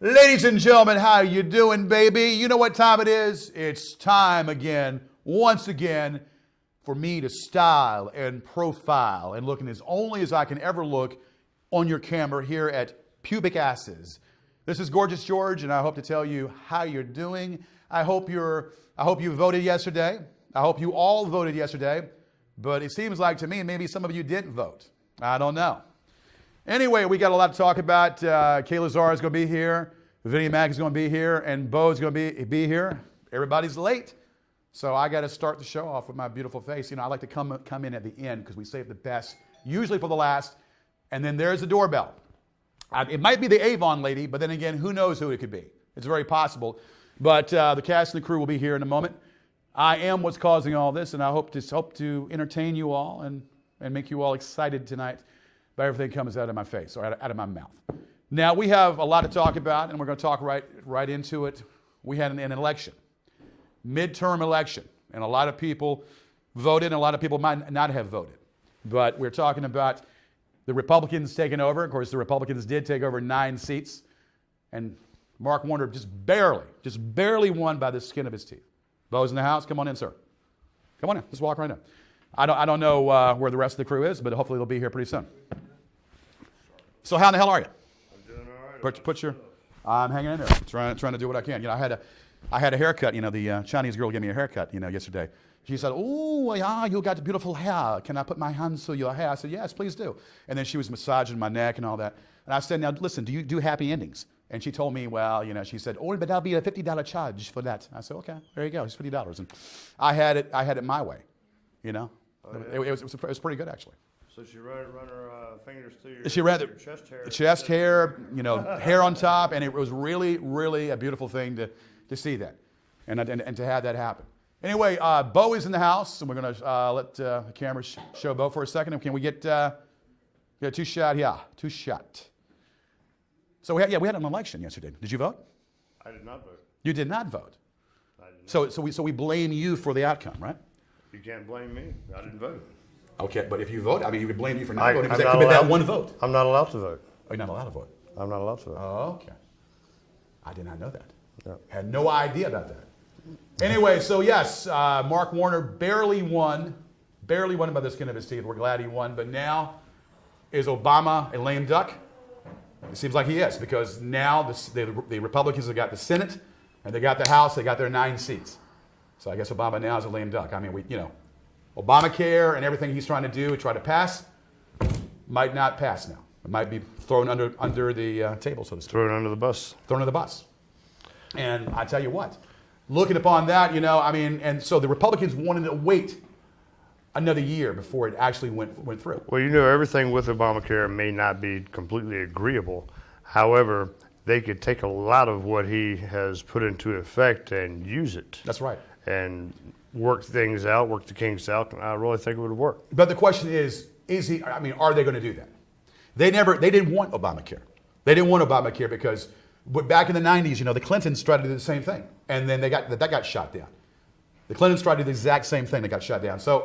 Ladies and gentlemen, how you doing, baby? You know what time it is? It's time again, once again, for me to style and profile and looking as only as I can ever look on your camera here at Pubic Asses. This is Gorgeous George, and I hope to tell you how you're doing. I hope you voted yesterday. I hope you all voted yesterday, but it seems like to me maybe some of you didn't vote. I don't know. Anyway, we got a lot to talk about. Kayla Zara is going to be here. Vinnie Mac is going to be here. And Bo's going to be here. Everybody's late. So I got to start the show off with my beautiful face. You know, I like to come in at the end because we save the best, usually for the last. And then there's the doorbell. It might be the Avon lady, but then again, who knows who it could be. It's very possible. But the cast and the crew will be here in a moment. I am what's causing all this, and I hope to entertain you all and make you all excited tonight by everything that comes out of my face or out of my mouth. Now, we have a lot to talk about, and we're going to talk right into it. We had an election, midterm election, and a lot of people voted, and a lot of people might not have voted. But we're talking about the Republicans taking over. Of course, the Republicans did take over 9 seats, and Mark Warner just barely won by the skin of his teeth. Bo's in the house. Come on in, sir. Come on in. Just walk right in. I don't know where the rest of the crew is, but hopefully they'll be here pretty soon. So how in the hell are you? I'm doing all right. I'm hanging in there, trying to do what I can. You know, I had a haircut. You know, the Chinese girl gave me a haircut. You know, yesterday. She said, "Oh, yeah, you got beautiful hair. Can I put my hands through your hair?" I said, "Yes, please do." And then she was massaging my neck and all that. And I said, "Now listen, do you do happy endings?" And she told me, well, you know, she said, "Oh, but that'll be a $50 charge for that." I said, "Okay, there you go. It's $50." And I had it my way. You know, it was pretty good actually. So she run her fingers through your chest hair. Chest hair, you know, hair on top, and it was really, really a beautiful thing to see that, and to have that happen. Anyway, Bo is in the house, and we're going to let the camera show Bo for a second. Can we get a 2-shot? Yeah, 2-shot. So we had an election yesterday. Did you vote? I did not vote. You did not vote. I did not. So we blame you for the outcome, right? You can't blame me. I didn't vote. Okay, but if you vote, I mean, you would blame you for not voting because that could be that one vote. I'm not allowed to vote. Oh, you're not allowed to vote? I'm not allowed to vote. Oh, okay. I did not know that. No. Had no idea about that. Anyway, so yes, Mark Warner barely won by the skin of his teeth. We're glad he won, but now is Obama a lame duck? It seems like he is, because now the Republicans have got the Senate and they got the House. They got their 9 seats. So I guess Obama now is a lame duck. I mean, Obamacare and everything he's trying to do, try to pass, might not pass now. It might be thrown under the table, so to speak. Thrown under the bus. Thrown under the bus. And I tell you what, looking upon that, you know, I mean, and so the Republicans wanted to wait another year before it actually went through. Well, you know, everything with Obamacare may not be completely agreeable. However, they could take a lot of what he has put into effect and use it. That's right. And work things out, work the kinks out, and I really think it would work. But the question is he, I mean, are they going to do that? They didn't want Obamacare. They didn't want Obamacare because back in the 90s, you know, the Clintons tried to do the same thing. And then that got shot down. The Clintons tried to do the exact same thing that got shut down. So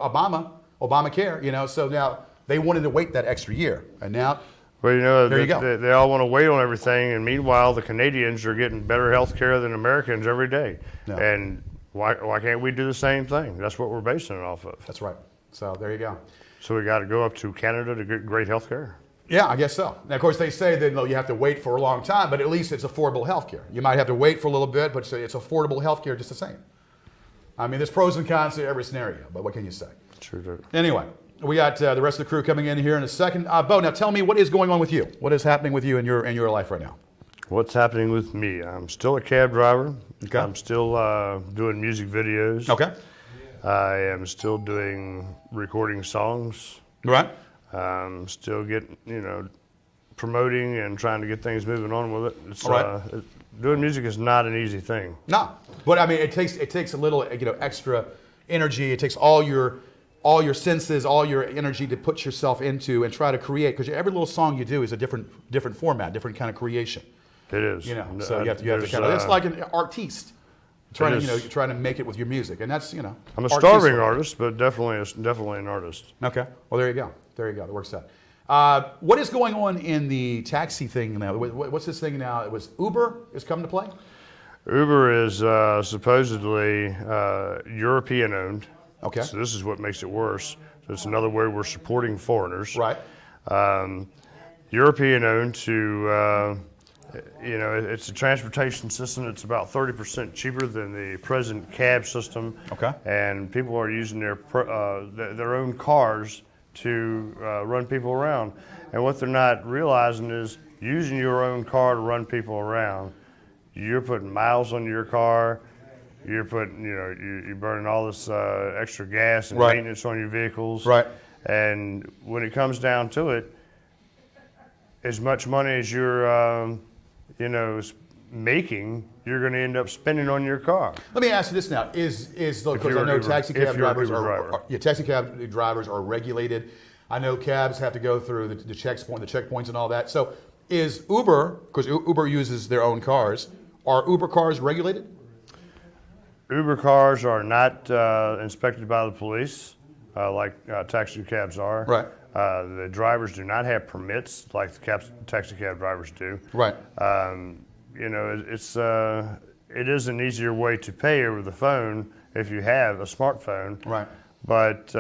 Obamacare, you know, so now they wanted to wait that extra year. And now, well, you know, there you go. They all want to wait on everything. And meanwhile, the Canadians are getting better health care than Americans every day. No. And why can't we do the same thing? That's what we're basing it off of. That's right. So there you go. So we got to go up to Canada to get great health care? Yeah, I guess so. Now, of course, they say that you have to wait for a long time, but at least it's affordable health care. You might have to wait for a little bit, but it's affordable health care just the same. I mean, there's pros and cons to every scenario, but what can you say? True. Anyway, we got the rest of the crew coming in here in a second. Bo, now tell me, what is going on with you? What is happening with you in your life right now? What's happening with me? I'm still a cab driver. Okay. I'm still doing music videos. Okay. I am still recording songs. Right. Still promoting and trying to get things moving on with it. It's, all right. Doing music is not an easy thing. No, but I mean, it takes a little, extra energy. It takes all your senses, all your energy to put yourself into and try to create. Because every little song you do is a different format, different kind of creation. It is. You know, so you have to kind of. It's like an artiste trying to make it with your music, and that's I'm a starving artist, but definitely an artist. Okay. Well, there you go. That works out. What is going on in the taxi thing now? What's this thing now? It was Uber is coming to play? Uber is supposedly European owned. Okay. So this is what makes it worse. So it's another way we're supporting foreigners. Right. European owned to, it's a transportation system that's about 30% cheaper than the present cab system. Okay. And people are using their own cars to run people around. And what they're not realizing is using your own car to run people around, you're putting miles on your car. You're putting, you're burning all this extra gas and maintenance on your vehicles. Right. And when it comes down to it, as much money as you're, making, you're going to end up spending on your car. Let me ask you this now: because I know taxi cab drivers taxi cab drivers are regulated. I know cabs have to go through the checkpoints and all that. So, is Uber, because Uber uses their own cars, are Uber cars regulated? Uber cars are not inspected by the police like taxi cabs are. Right. The drivers do not have permits like the taxi cab drivers do. Right. It is an easier way to pay over the phone if you have a smartphone. Right. But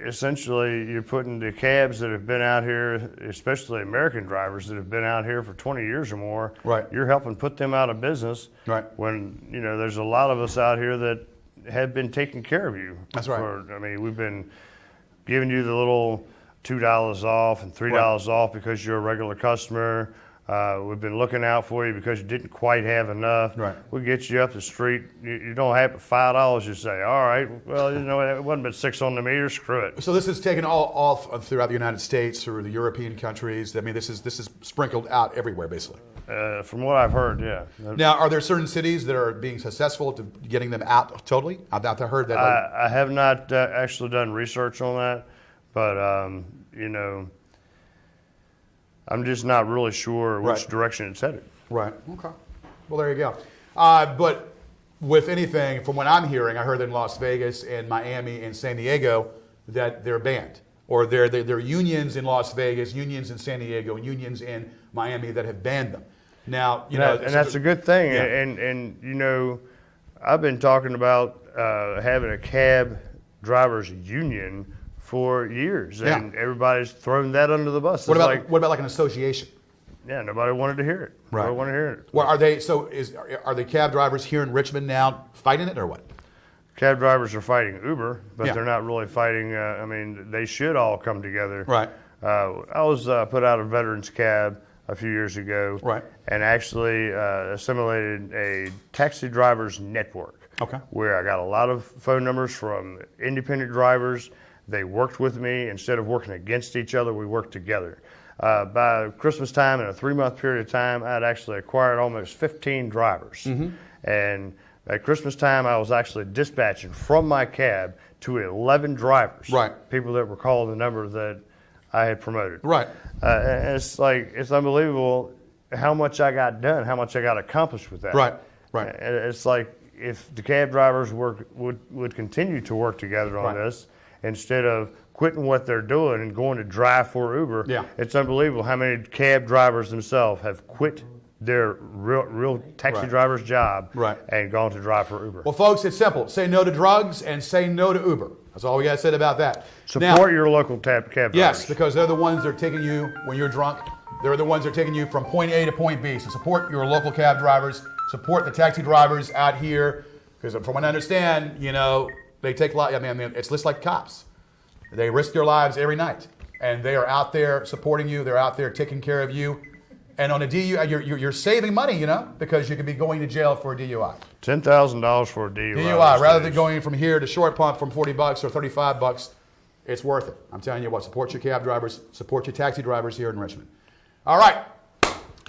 essentially, you're putting the cabs that have been out here, especially American drivers that have been out here for 20 years or more. Right. You're helping put them out of business. Right. When there's a lot of us out here that have been taking care of you. That's right. We've been giving you the little $2 off and $3 off because you're a regular customer. We've been looking out for you because you didn't quite have enough. Right. We get you up the street. You don't have $5. You say, all right, well, it wasn't but 6 on the meter. Screw it. So this is taken all throughout the United States or the European countries. I mean, this is sprinkled out everywhere, basically. From what I've heard, yeah. Now, are there certain cities that are being successful to getting them out totally? I've heard that. I have not actually done research on that, but I'm just not really sure which direction it's headed. Right. Okay. Well, there you go. But with anything, from what I'm hearing, I heard that in Las Vegas and Miami and San Diego that they're banned, or there are unions in Las Vegas, unions in San Diego, and unions in Miami that have banned them. Now, and that's a good thing. Yeah. And I've been talking about having a cab drivers union for years, and everybody's thrown that under the bus. What about like an association? Yeah, nobody wanted to hear it. Right. Nobody wanted to hear it. Well, are the cab drivers here in Richmond now fighting it, or what? Cab drivers are fighting Uber, but they're not really fighting. They should all come together. Right. I was put out a veterans cab a few years ago, right, and actually assimilated a taxi drivers network. Okay. Where I got a lot of phone numbers from independent drivers. They worked with me. Instead of working against each other, we worked together. By Christmas time, in a 3-month period of time, I had actually acquired almost 15 drivers. Mm-hmm. And at Christmas time, I was actually dispatching from my cab to 11 drivers. Right. People that were calling the number that I had promoted. Right. And it's unbelievable how much I got done, how much I got accomplished with that. Right. Right. And it's like if the cab drivers would continue to work together on this, instead of quitting what they're doing and going to drive for Uber, it's unbelievable how many cab drivers themselves have quit their real taxi driver's job and gone to drive for Uber. Well, folks, it's simple. Say no to drugs and say no to Uber. That's all we got to say about that. Support your local cab drivers. Yes, because they're the ones that are taking you when you're drunk. They're the ones that are taking you from point A to point B. So support your local cab drivers. Support the taxi drivers out here. Because from what I understand, they take a lot. It's just like cops. They risk their lives every night. And they are out there supporting you. They're out there taking care of you. And on a DUI, you're saving money, because you could be going to jail for a DUI. $10,000 for a DUI. DUI, rather than going from here to Short Pump from $40 or $35, it's worth it. I'm telling you what, support your cab drivers, support your taxi drivers here in Richmond. All right,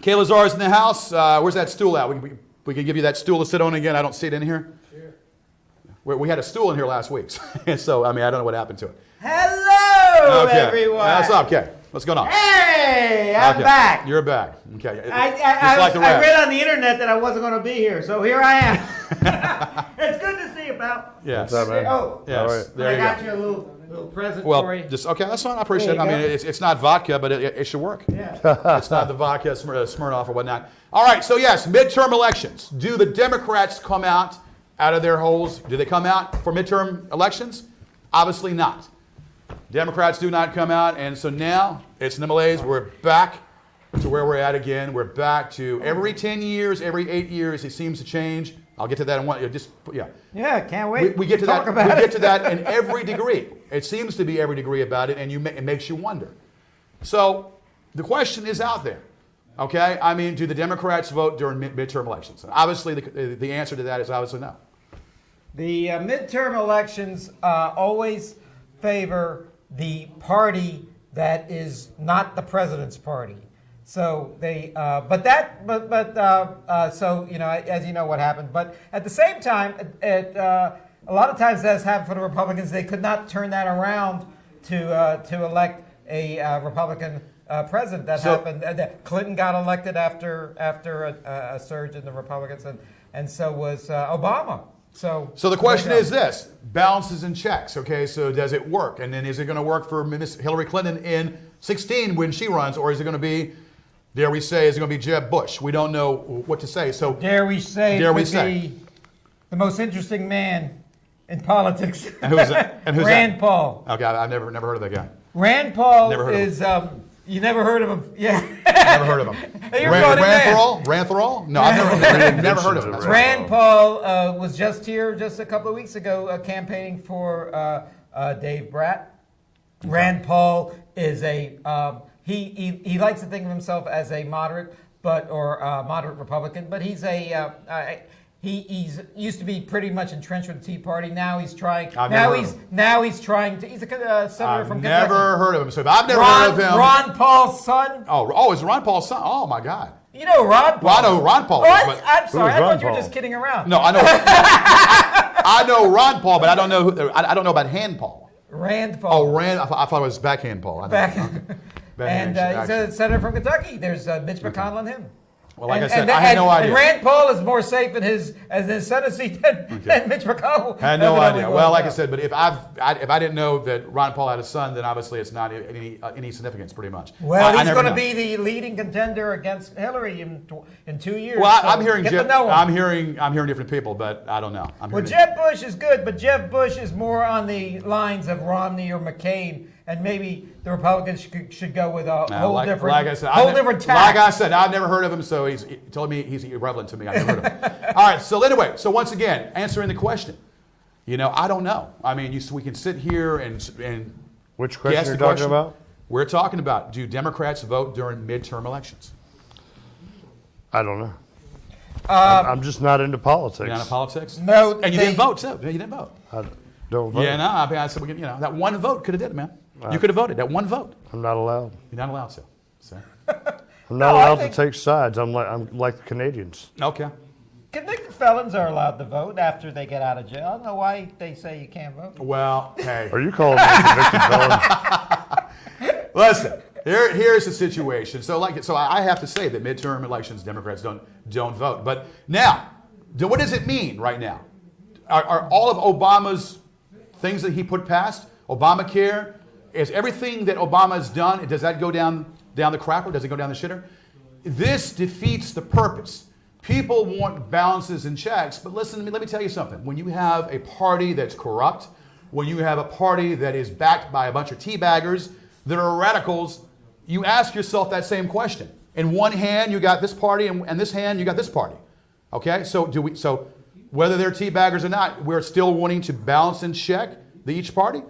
Kay Lazar's in the house. Where's that stool at? We can give you that stool to sit on again. I don't see it in here. Sure. We had a stool in here last week, so I don't know what happened to it. Hello, everyone. What's up, Kay? What's going on? Hey, I'm back. You're back. Okay. I read on the internet that I wasn't going to be here, so here I am. It's good to see you, pal. Yes. What's up, man? Oh, yes. right. I got you a little Little present Well, for you. just okay. That's fine. I appreciate it. There I you mean, go. it's not vodka, but it should work. Yeah. It's not the vodka Smirnoff or whatnot. All right. So yes, midterm elections. Do the Democrats come out of their holes? Do they come out for midterm elections? Obviously not. Democrats do not come out, and so now it's in the malaise. We're back to where we're at again. We're back to every 10 years, every 8 years, it seems to change. I'll get to that in one. Yeah, can't wait. We get to Talk that. about We it. get to that in every degree. It seems to be every degree about it, and it makes you wonder. So the question is out there. Okay, I mean, do the Democrats vote during midterm elections? And obviously, the answer to that is obviously no. The midterm elections always favor the party that is not the president's party. So they, so you know, as you know what happened. But at the same time, a lot of times that's happened for the Republicans. They could not turn that around to elect a Republican president. That happened. Clinton got elected after a surge in the Republicans, and so was Obama. So the question is this: balances and checks. Okay, so does it work? And then is it going to work for Miss Hillary Clinton in 2016 when she runs, or is it going to be, dare we say, is it going to be Jeb Bush? We don't know what to say. So dare we say it could be the most interesting man in politics. And who's that? And who's Rand that? Paul. Okay, I've never heard of that guy. Rand Paul Never heard of is. You never heard of him? Yeah. Never heard of him. You're going in there. Ranthorol? No, I've never heard of him. That's right. Rand Paul was just here just a couple of weeks ago campaigning for Dave Bratt. Rand Paul is he likes to think of himself as a moderate, moderate Republican, but he's he's used to be pretty much entrenched with the Tea Party. Now he's trying. Now he's trying to. He's a senator from Kentucky. Never heard of him. So if I've never heard of him. Ron Paul's son. Oh, it's Ron Paul's son. Oh my God. You know Ron Paul. Well, I know who Ron Paul. Oh, I'm sorry. I Ron thought you were Paul? just kidding around. No, I know. I know Ron Paul, but I don't know. I don't know about Hand Paul. Rand Paul. Oh, Rand. I thought it was Backhand Paul. And Backhand he's a senator from Kentucky. There's Mitch McConnell and him. Well, like I said, I had no idea. And Rand Paul is more safe in his Senate seat than Mitch McConnell. I had no idea. Well, like I said, but if I didn't know that Ron Paul had a son, then obviously it's not any significance, pretty much. Well, he's going to be the leading contender against Hillary in 2 years. Well, so I'm hearing get to know him. I'm hearing different people, but I don't know. Well, Jeb Bush is good, but Jeb Bush is more on the lines of Romney or McCain, and maybe the Republicans should go with a whole different, like I said, different tack. Like I said, I've never heard of him, so he told me he's irrelevant to me. I've never heard of him. All right, so anyway, once again, answering the question, I don't know. I mean, we can sit here and Which question are you talking about? We're talking about, do Democrats vote during midterm elections? I don't know. I'm just not into politics. You're not in politics? No, and you didn't vote too. You didn't vote. I don't vote. Yeah, no. I mean, I said, that one vote could have did it, man. You could have voted. That one vote. I'm not allowed. You're not allowed to. So. I'm not allowed to take sides. I'm like the Canadians. Okay. Convicted felons are allowed to vote after they get out of jail. I don't know why they say you can't vote. Well, hey. Are you calling me a convicted felon? Listen, here's the situation. So I have to say that midterm elections, Democrats don't vote. But now, what does it mean right now? Are all of Obama's things that he put past, Obamacare, is everything that Obama has done, does that go down the crapper? Does it go down the shitter? This defeats the purpose. People want balances and checks, but listen, let me tell you something. When you have a party that's corrupt, when you have a party that is backed by a bunch of teabaggers that are radicals, you ask yourself that same question. In one hand, you got this party, and this hand, you got this party. Okay, so whether they're teabaggers or not, we're still wanting to balance and check each party.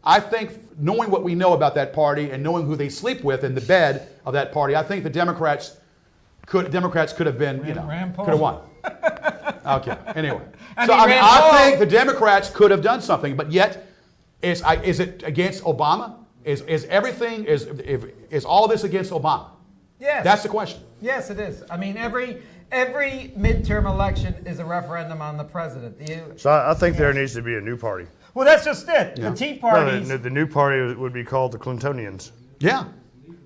I think, knowing what we know about that party and knowing who they sleep with in the bed of that party, I think the Democrats could have been, could have won. Okay. Anyway, I think the Democrats could have done something, but yet, is it against Obama? Is all this against Obama? Yes. That's the question. Yes, it is. I mean, every midterm election is a referendum on the president. So I think there needs to be a new party. Well, that's just it. Yeah. The Tea Parties. No, the new party would be called the Clintonians. Yeah.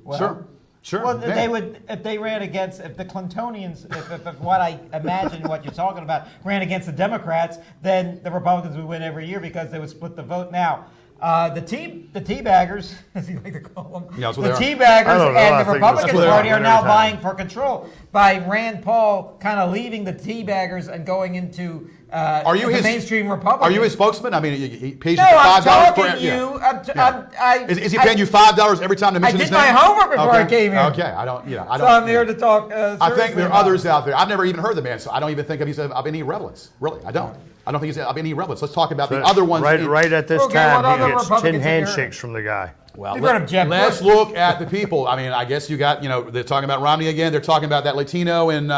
Well, Sure. Well, yeah. they would if they ran against the Clintonians. If what I imagine what you're talking about ran against the Democrats, then the Republicans would win every year because they would split the vote. Now, The teabaggers, as you like to call them, Yeah, that's what the they are. I teabaggers don't know. I and the think Republican that's what they are. Party are now Every time. vying for control by Rand Paul kind of leaving the teabaggers and going into the mainstream Republican. Are you his spokesman? I mean, he pays No, you I'm $5 talking per. to you. Yeah. Is he paying you $5 every time to mention his did name? my homework before I came here. Okay, I don't. I So don't. I'm here to talk. I think seriously there are about others out there. I've never even heard the man, so I don't even think he's of any relevance. Really, I don't. I don't think he's of any relevance. Let's talk about the other ones. Right at this Okay, time, what he other gets 10 Republicans have you heard? handshakes from the guy. Well, You've heard of Jeb let's Bush. look at the people. I mean, I guess you got, they're talking about Romney again. They're talking about that Latino in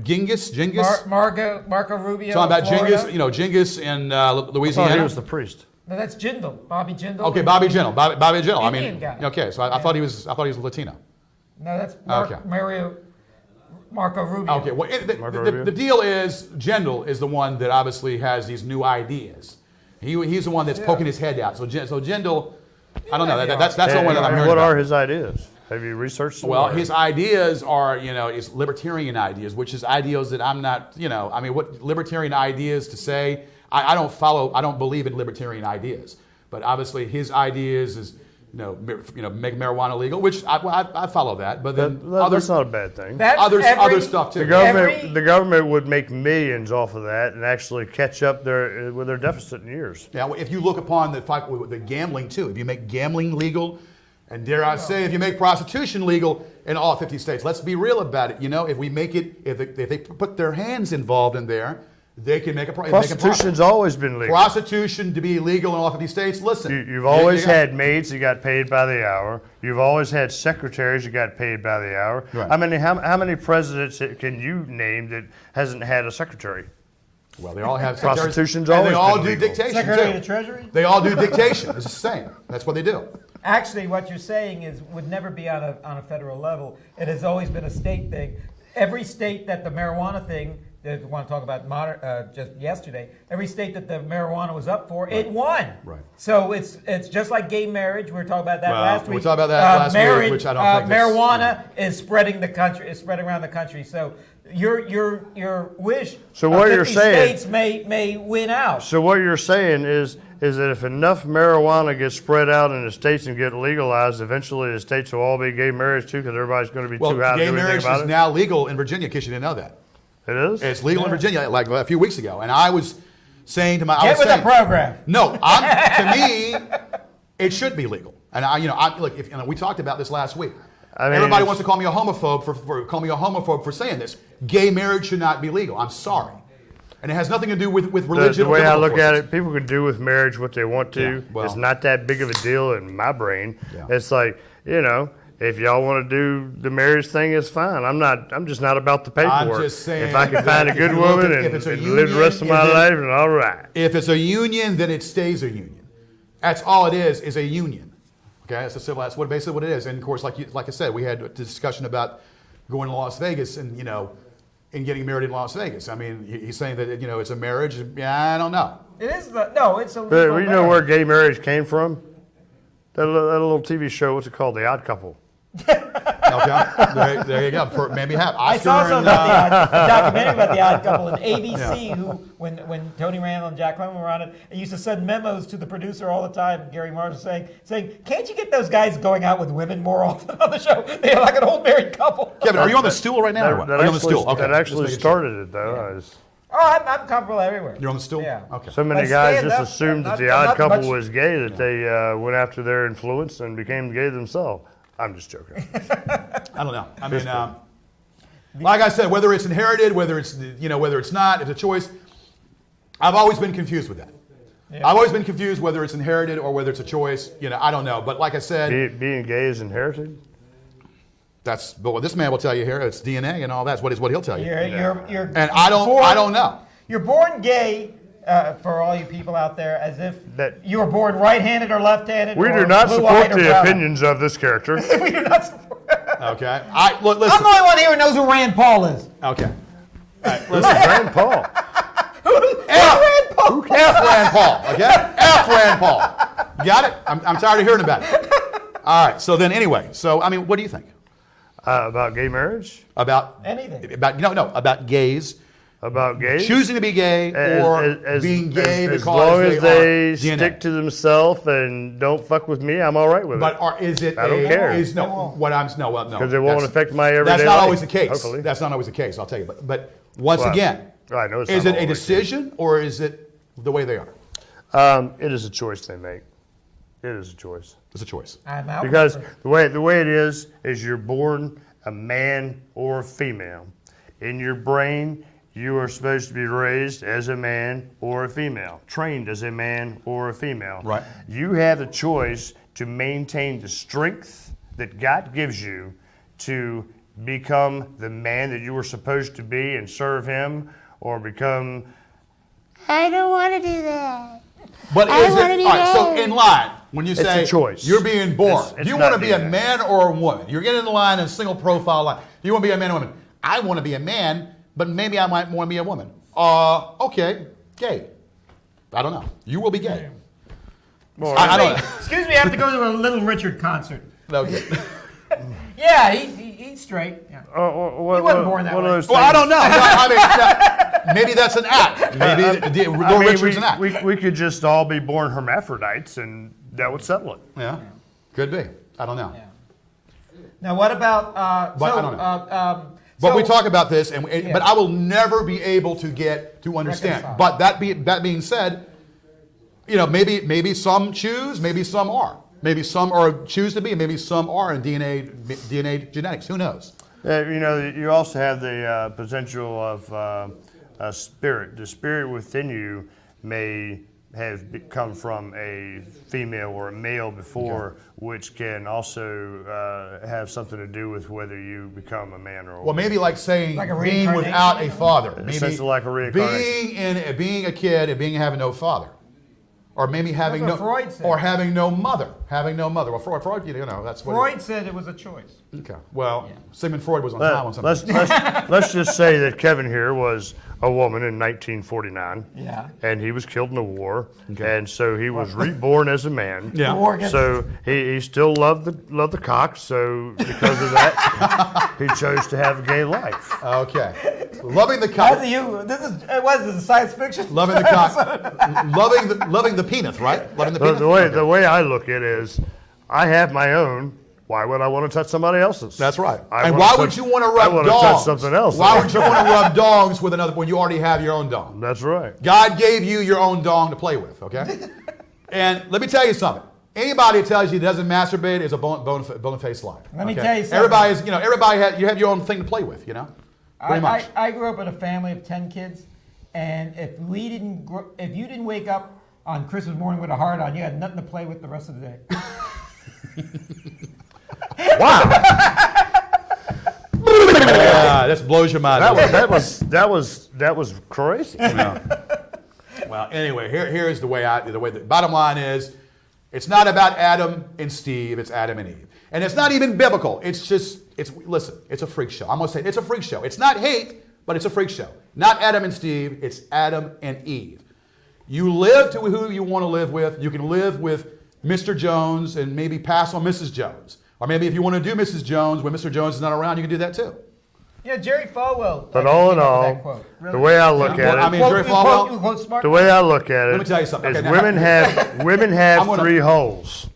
Genghis. Marco Rubio. Talking about Florida. Genghis in I thought Louisiana. he was the priest. No, that's Jindal. Bobby Jindal. Okay, Bobby Jindal. Bobby Jindal. I Indian mean, guy. okay. So I thought he was Latino. No, that's Okay. Marco Rubio. Okay. Well, Marco Rubio. the deal is Jindal is the one that obviously has these new ideas. He's the one that's poking his head out. So Jindal, I don't know. That's the one that I'm hearing What about. are his ideas? Have you researched them? Well, or- his ideas are, is libertarian ideas, which is ideas that I'm not, I mean, what libertarian ideas to say, I don't believe in libertarian ideas. But obviously his ideas is, make marijuana legal, which I follow that. But then that's not a bad thing. That's other stuff too. The government would make millions off of that and actually catch up with their deficit in years. Now, if you look upon the gambling too, if you make gambling legal, and dare I say, if you make prostitution legal in all 50 states, let's be real about it. If we make it, if they put their hands involved in there, they can make a profit. Prostitution's always been legal. Prostitution to be legal in all 50 states. Listen, You've always had maids that got paid by the hour. You've always had secretaries that got paid by the hour. Right. How many presidents can you name that hasn't had a secretary? well, they all have Prostitution's and they always all been do legal. dictation Secretary too. of the Treasury? They all do dictation. It's the same. That's what they do. Actually, what you're saying would never be on a federal level. It has always been a state thing. Every state that the marijuana thing, that we want to talk about just yesterday, every state that the marijuana was up for, it won. Right. So it's just like gay marriage. We were talking about that Well, last we week. talked about that last week, which I don't think that's- marijuana is spreading around the country. So your wish. So what of you're 50 saying- states may win out. So what you're saying is that if enough marijuana gets spread out in the states and get legalized, eventually the states will all be gay marriage too, because everybody's going to be Well, too high to gay do anything marriage about is it. now legal in Virginia, in case you didn't know that. It is. It's legal in Virginia, like a few weeks ago, and I was saying to my, Get with the program. No, to me, it should be legal. And look, we talked about this last week. I mean, Everybody it's- wants to call me a homophobe for saying this. Gay marriage should not be legal. I'm sorry, and it has nothing to do with religion. The way or I political look at forces. it, people can do with marriage what they want to. Yeah, well- It's not that big of a deal in my brain. Yeah. It's like, if y'all want to do the marriage thing, it's fine. I'm just not about the paperwork. I'm just saying if I can find a that good if you look woman at- and, if it's a and live the rest of my union, life, and all right. If it's a union, then it stays a union. That's all it is a union. Okay, that's basically what it is. And of course, like I said, we had a discussion about going to Las Vegas and and getting married in Las Vegas. I mean, he's saying that it's a marriage. Yeah, I don't know. It is it's a legal But you know where marriage. gay marriage came from? That little TV show, what's it called? The Odd Couple. Okay, there you go. Maybe have I Oscar saw something and, about a documentary about the Odd Couple in ABC. Who, when Tony Randall and Jack Lemmon were on it, they used to send memos to the producer all the time, Gary Marshall, saying, "Can't you get those guys going out with women more often on the show? They're like an old married couple." Kevin, are you on the stool right now? Or what? That Are you on the actually, stool? Okay, that just actually making sure. started it, though. Oh, I'm comfortable everywhere. You're on the stool. Yeah. Okay. So many I guys stand just up. assumed that Not- the not Odd Couple much- was gay, that they went after their influence and became gay themselves. I'm just joking. I don't know. I mean, like I said, whether it's inherited, whether it's whether it's not, it's a choice. I've always been confused with that. Yeah. I've always been confused whether it's inherited or whether it's a choice. I don't know. But like I said, Being gay is inherited? but what this man will tell you here, it's DNA and all that's what he'll tell you. You're And I don't know. You're born gay. For all you people out there, as if That- you were born right-handed or left-handed. We or do not blue-eyed support or the brown. opinions of this character. We do not support. Okay. Listen. I'm the only one here who knows who Rand Paul is. Okay. Rand Paul. F Rand Paul. Okay. F Rand Paul. You got it? I'm tired of hearing about it. All right. So then, anyway. So I mean, what do you think About gay marriage? about Anything. about gays about gays. Choosing to be gay or being gay as because long as they are DNA. stick to themselves and don't fuck with me, I'm all right with But it. is it? I don't care. No. Because it won't affect my everyday That's not life, always the case. hopefully. That's not always the case. I'll tell you. But once again, I know it's is not it a always. decision or is it the way they are? It is a choice they make. It is a choice. It's a choice. I'm out. Because the way it is you're born a man or a female. In your brain, you are supposed to be raised as a man or a female, trained as a man or a female. Right. You have the choice to maintain the strength that God gives you to become the man that you were supposed to be and serve Him, or become. I don't want to do that. But is it all right? So in line, when you say a choice. you're being born, It's do you want to not be a being man or a woman? You're getting in the line in a single profile line. Do you want to be a man or a woman? I want to be a man, but maybe I might want to be a woman. Okay, gay. I don't know. You will be gay. Well, I don't know. Excuse me, I have to go to a Little Richard concert. Okay. Yeah, he's straight. Yeah. He wasn't born that way. Well, I don't know. I mean, maybe that's an act. Maybe Little Richard's an act. We could just all be born hermaphrodites, and that would settle it. Yeah, could be. I don't know. Yeah. Now, what about? But I don't know. But we talk about this, but I will never be able to get to understand. Reconcile. But that being said, maybe some choose, maybe some are. Maybe some are choose to be, and maybe some are in DNA genetics. Who knows? You also have the potential of a spirit. The spirit within you may have come from a female or a male before, which can also have something to do with whether you become a man or a woman. Well, maybe like saying Like a being reincarnation? without a father. Maybe Essentially like a reincarnation. being a kid and having no father. Or maybe having That's what Freud said. or having no mother. Well, Freud, that's what Freud said it was a choice. Okay. Well, Sigmund Freud was on time on something. Let's just say that Kevin here was a woman in 1949. Yeah. And he was killed in a war. Okay. And so he was reborn as a man. Yeah. War gets- So he still loved the cock. So because of that, he chose to have a gay life. Okay. Loving the cock. This is science fiction. Loving the cock. loving the penis, right? Loving the penis. The way I look at it is, I have my own. Why would I want to touch somebody else's? That's right. I And wanna why touch- would you want to I rub wanna dogs? touch something else. Why would you want to rub dogs with another when you already have your own dong? That's right. God gave you your own dong to play with, okay? And let me tell you something. Anybody that tells you doesn't masturbate is a bone-faced liar. Let me okay? tell you something. Everybody you have your own thing to play with, Pretty much. I grew up in a family of 10 kids, and if you didn't wake up on Christmas morning with a heart on, you had nothing to play with the rest of the day. Wow. Yeah, this blows your mind. That was crazy. Well, anyway, here's the bottom line is, it's not about Adam and Steve, it's Adam and Eve. And it's not even biblical. It's a freak show. I'm going to say it's a freak show. It's not hate, but it's a freak show. Not Adam and Steve, it's Adam and Eve. You live to who you want to live with. You can live with Mr. Jones and maybe pass on Mrs. Jones. Or maybe if you want to do Mrs. Jones when Mr. Jones is not around, you can do that too. Yeah, Jerry Falwell. But all in all, the way I look at I it, mean, Jerry Falwell. the way I look at it, Let me tell you something. is Okay, now- women have I'm gonna- 3 holes,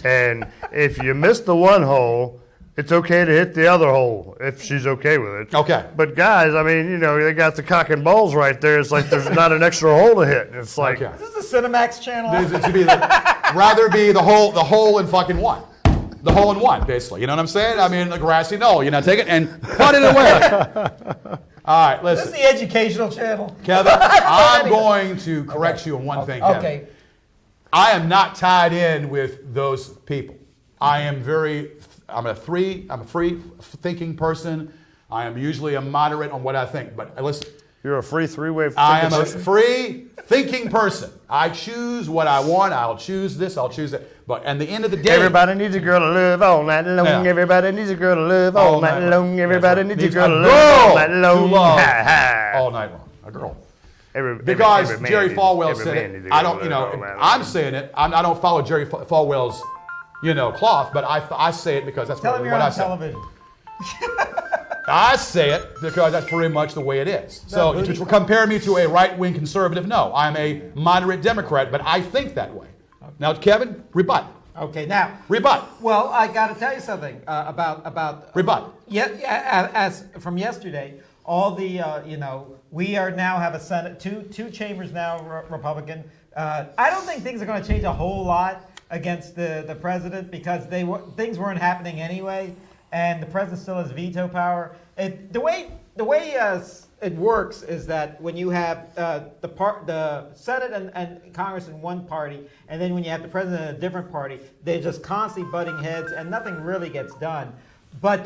and if you miss the one hole, it's okay to hit the other hole if she's okay with it. Okay. But guys, I mean, they got the cock and balls right there. It's like there's not an extra hole to hit. It's like, Okay. This is the Cinemax channel. It should be rather be the hole in fucking one. The hole in one, basically. You know what I'm saying? I mean, the grassy knoll. Take it and put it away. All right, This is listen. the educational channel. Kevin, I'm going to correct you on one thing, Kevin. Okay. I am not tied in with those people. I'm a free thinking person. I am usually a moderate on what I think. But listen, you're a free 3-way I am a person. free thinking person. I choose what I want. I'll choose this. I'll choose that. But at the end of the day, Everybody needs a girl to love all night long. Yeah. Everybody needs a girl to love all night long. Everybody That's right. needs a girl to a love all night to long. love Ha, ha. all night long. A girl. Every Because man Jerry needs- Falwell every said man it. needs a I girl don't, to love all night long. I'm saying it. I don't follow Jerry Falwell's, cloth, but I say it because that's Tell what him you're I on say. television. I say it because that's pretty much the way it is. So to compare me to a right-wing conservative, no. I'm a moderate Democrat, but I think that way. Now, Kevin, rebut. Okay, now. Rebut. Well, I got to tell you something about. Rebut. As from yesterday, all the we are now have a Senate, two chambers now Republican. I don't think things are going to change a whole lot against the president because things weren't happening anyway, and the president still has veto power. The way it works is that when you have the Senate and Congress in one party, and then when you have the president in a different party, they're just constantly butting heads, and nothing really gets done. But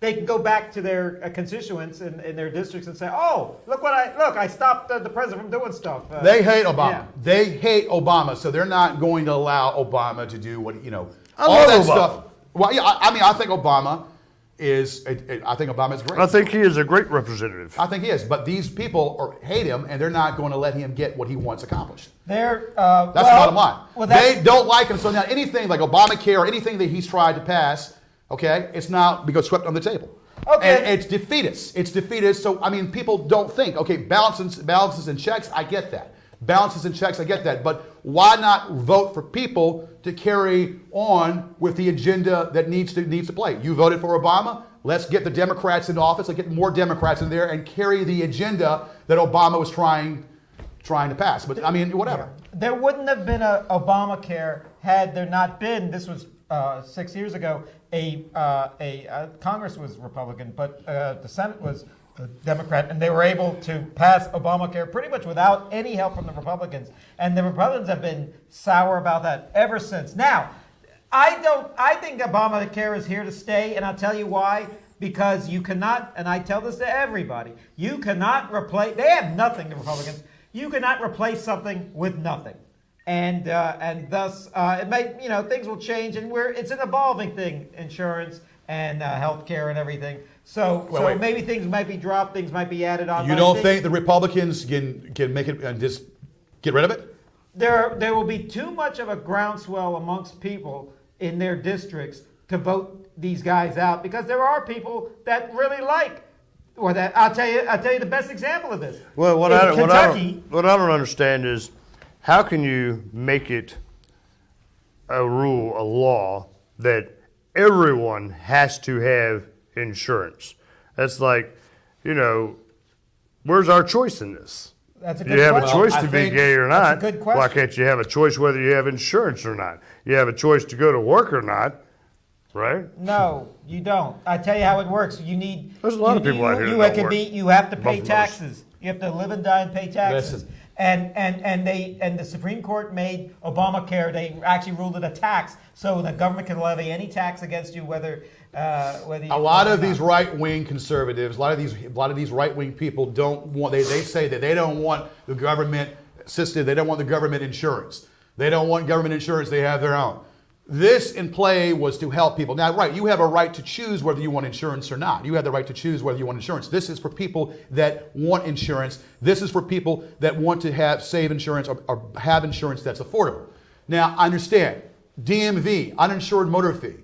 they can go back to their constituents in their districts and say, "Oh, look! I stopped the president from doing stuff." They hate Obama. Yeah. They hate Obama, so they're not going to allow Obama to do what I all love that Obama. stuff. Well, yeah, I think Obama is. I think Obama is great. I think he is a great representative. I think he is, but these people hate him, and they're not going to let him get what he wants accomplished. That's That's the bottom line. Well, they don't like him, so now anything like Obamacare or anything that he's tried to pass, okay, it's now because swept on the table. Okay. And it's defeatist. It's defeatist. So I mean, people don't think, okay, balances and checks. I get that. Balances and checks. I get that. But why not vote for people to carry on with the agenda that needs to play? You voted for Obama. Let's get the Democrats in office. Let's get more Democrats in there and carry the agenda that Obama was trying to pass. But I mean, whatever. There wouldn't have been a Obamacare had there not been. This was 6 years ago. Congress was Republican, but the Senate was Democrat, and they were able to pass Obamacare pretty much without any help from the Republicans. And the Republicans have been sour about that ever since. Now, I think Obamacare is here to stay, and I'll tell you why. Because you cannot, and I tell this to everybody, you cannot replace. They have nothing, the Republicans. You cannot replace something with nothing. And thus it may things will change, and it's an evolving thing, insurance and healthcare and everything. So wait. maybe things might be dropped, things might be added on. You don't think the Republicans can make it and just get rid of it? There will be too much of a groundswell amongst people in their districts to vote these guys out, because there are people that really like. Or that I'll tell you the best example of this. Well, what In I Kentucky, don't understand is, how can you make it a rule, a law, that everyone has to have insurance? That's like, where's our choice in this? That's a You good have a question. choice I to be think gay or not. that's a good question. Why can't you have a choice whether you have insurance or not? You have a choice to go to work or not, right? No, you don't. I tell you how it works. You need. There's a lot of people out here that don't work. You have to pay Buffaloes. taxes. You have to live and die and pay taxes. Listen. And the Supreme Court made Obamacare. They actually ruled it a tax, so the government can levy any tax against you, whether you. A lot of these right-wing conservatives, a lot of these right-wing people don't want. They say that they don't want the government assisted. They don't want the government insurance. They don't want government insurance. They have their own. This in play was to help people. Now, right, you have a right to choose whether you want insurance or not. You have the right to choose whether you want insurance. This is for people that want insurance. This is for people that want to save insurance or have insurance that's affordable. Now, I understand. DMV, uninsured motor fee.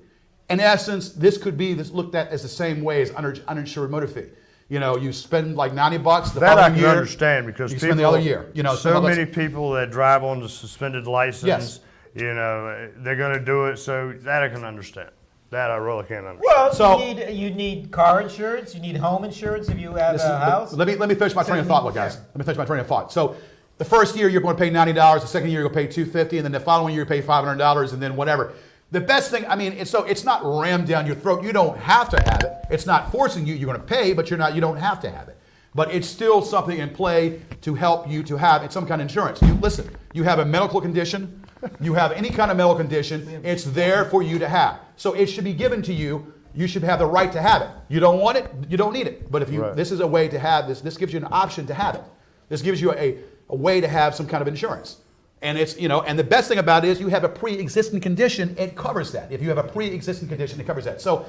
In essence, this could be looked at as the same way as uninsured motor fee. You spend like $90 the That I following can year. understand, because you people, spend the other year. so many people that drive on the suspended license. Yes. They're going to do it, so that I can understand. That I really can't understand. Well, So- you need car insurance. You need home insurance if you have Listen, a house. Let me finish my train of thought, guys. Let me finish my train of thought. So, the first year you're going to pay $90. The second year you're going to pay $250, and then the following year you pay $500, and then whatever. The best thing, it's not rammed down your throat. You don't have to have it. It's not forcing you. You're going to pay, but you don't have to have it. But it's still something in play to help you to have some kind of insurance. Listen, you have a medical condition. You have any kind of medical condition, it's there for you to have. So it should be given to you. You should have the right to have it. You don't want it, you don't need it. But if this is a way to have this, this gives you an option to have it. This gives you a way to have some kind of insurance. And it's, and the best thing about it is you have a pre-existing condition, it covers that. If you have a pre-existing condition, it covers that. So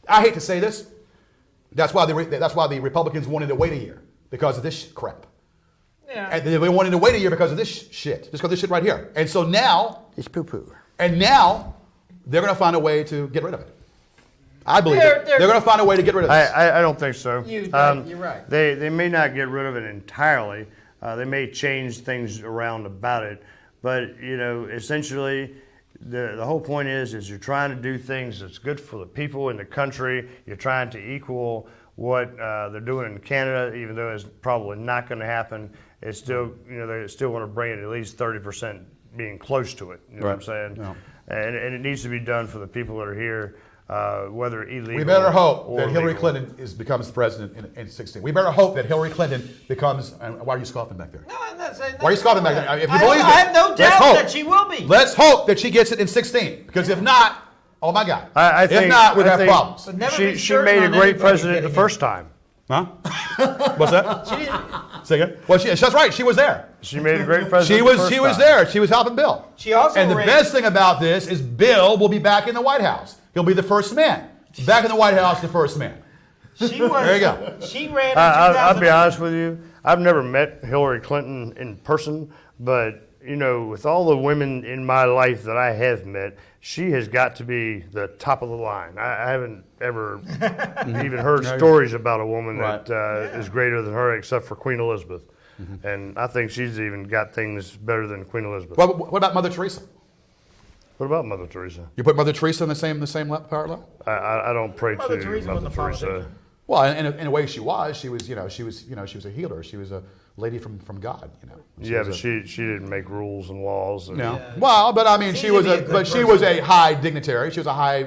I hate to say this. That's why the Republicans wanted to wait a year, because of this crap. Yeah. And they wanted to wait a year because of this shit. Just because of this shit right here. And so now, It's poo-poo. and now, they're going to find a way to get rid of it. I believe they're going to find a way to get rid of this. I don't think so. You're right. They may not get rid of it entirely. They may change things around about it, but essentially, the whole point is you're trying to do things that's good for the people in the country. You're trying to equal what they're doing in Canada, even though it's probably not going to happen. It's still, they still want to bring it at least 30%, being close to it. You know what I'm saying? Yeah. And it needs to be done for the people that are here. Whether illegal. We better hope that Hillary legal. Clinton becomes president in 16. We better hope that Hillary Clinton becomes. And why are you scoffing back there? No, I'm not saying that. Why are you scoffing back there? If you believe I have no let's doubt hope. that she will be. Let's hope that she gets it in 16. Because if not, oh my God. I think, if not, we'd have think problems. But never be She certain made a on great anybody president the getting first time. Huh? What's that? She didn't. Say again? Well, that's right. She was there. She made a great president. She was there. She was helping Bill. She also and the ran- best thing about this is Bill will be back in the White House. He'll be the first man. Back in the White House, the first man. She was. There you go. She ran in I'll be 2008. honest with you. I've never met Hillary Clinton in person, but with all the women in my life that I have met, she has got to be the top of the line. I haven't ever even heard stories about a woman that is greater than her, except for Queen Elizabeth. And I think she's even got things better than Queen Elizabeth. What about Mother Teresa? What about Mother Teresa? You put Mother Teresa in the same power level? I don't pray Mother to Teresa Mother wasn't a Teresa. politician. Well, in a way, she was. She was a healer. She was a lady from God. Yeah, but she didn't make rules and laws. And No. Well, but I mean, she Seemed was to be a good she was a high dignitary. She was a high,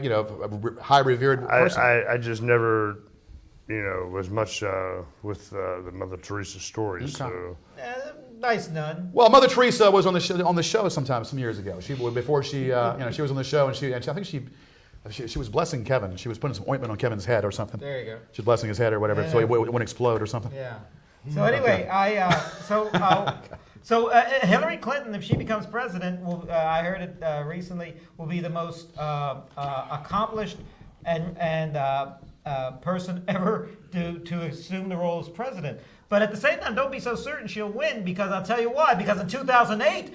high revered person. I just never, was much with the Mother Teresa stories. Okay. So. Nice nun. Well, Mother Teresa was on the show some years ago. Before she she was on the show, and I think she was blessing Kevin. She was putting some ointment on Kevin's head or something. There you go. She was blessing his head or whatever, so he wouldn't explode or something. Yeah. So anyway, Hillary Clinton, if she becomes president, I heard it recently, will be the most accomplished and person ever to assume the role as president. But at the same time, don't be so certain she'll win, because I'll tell you why. Because in 2008,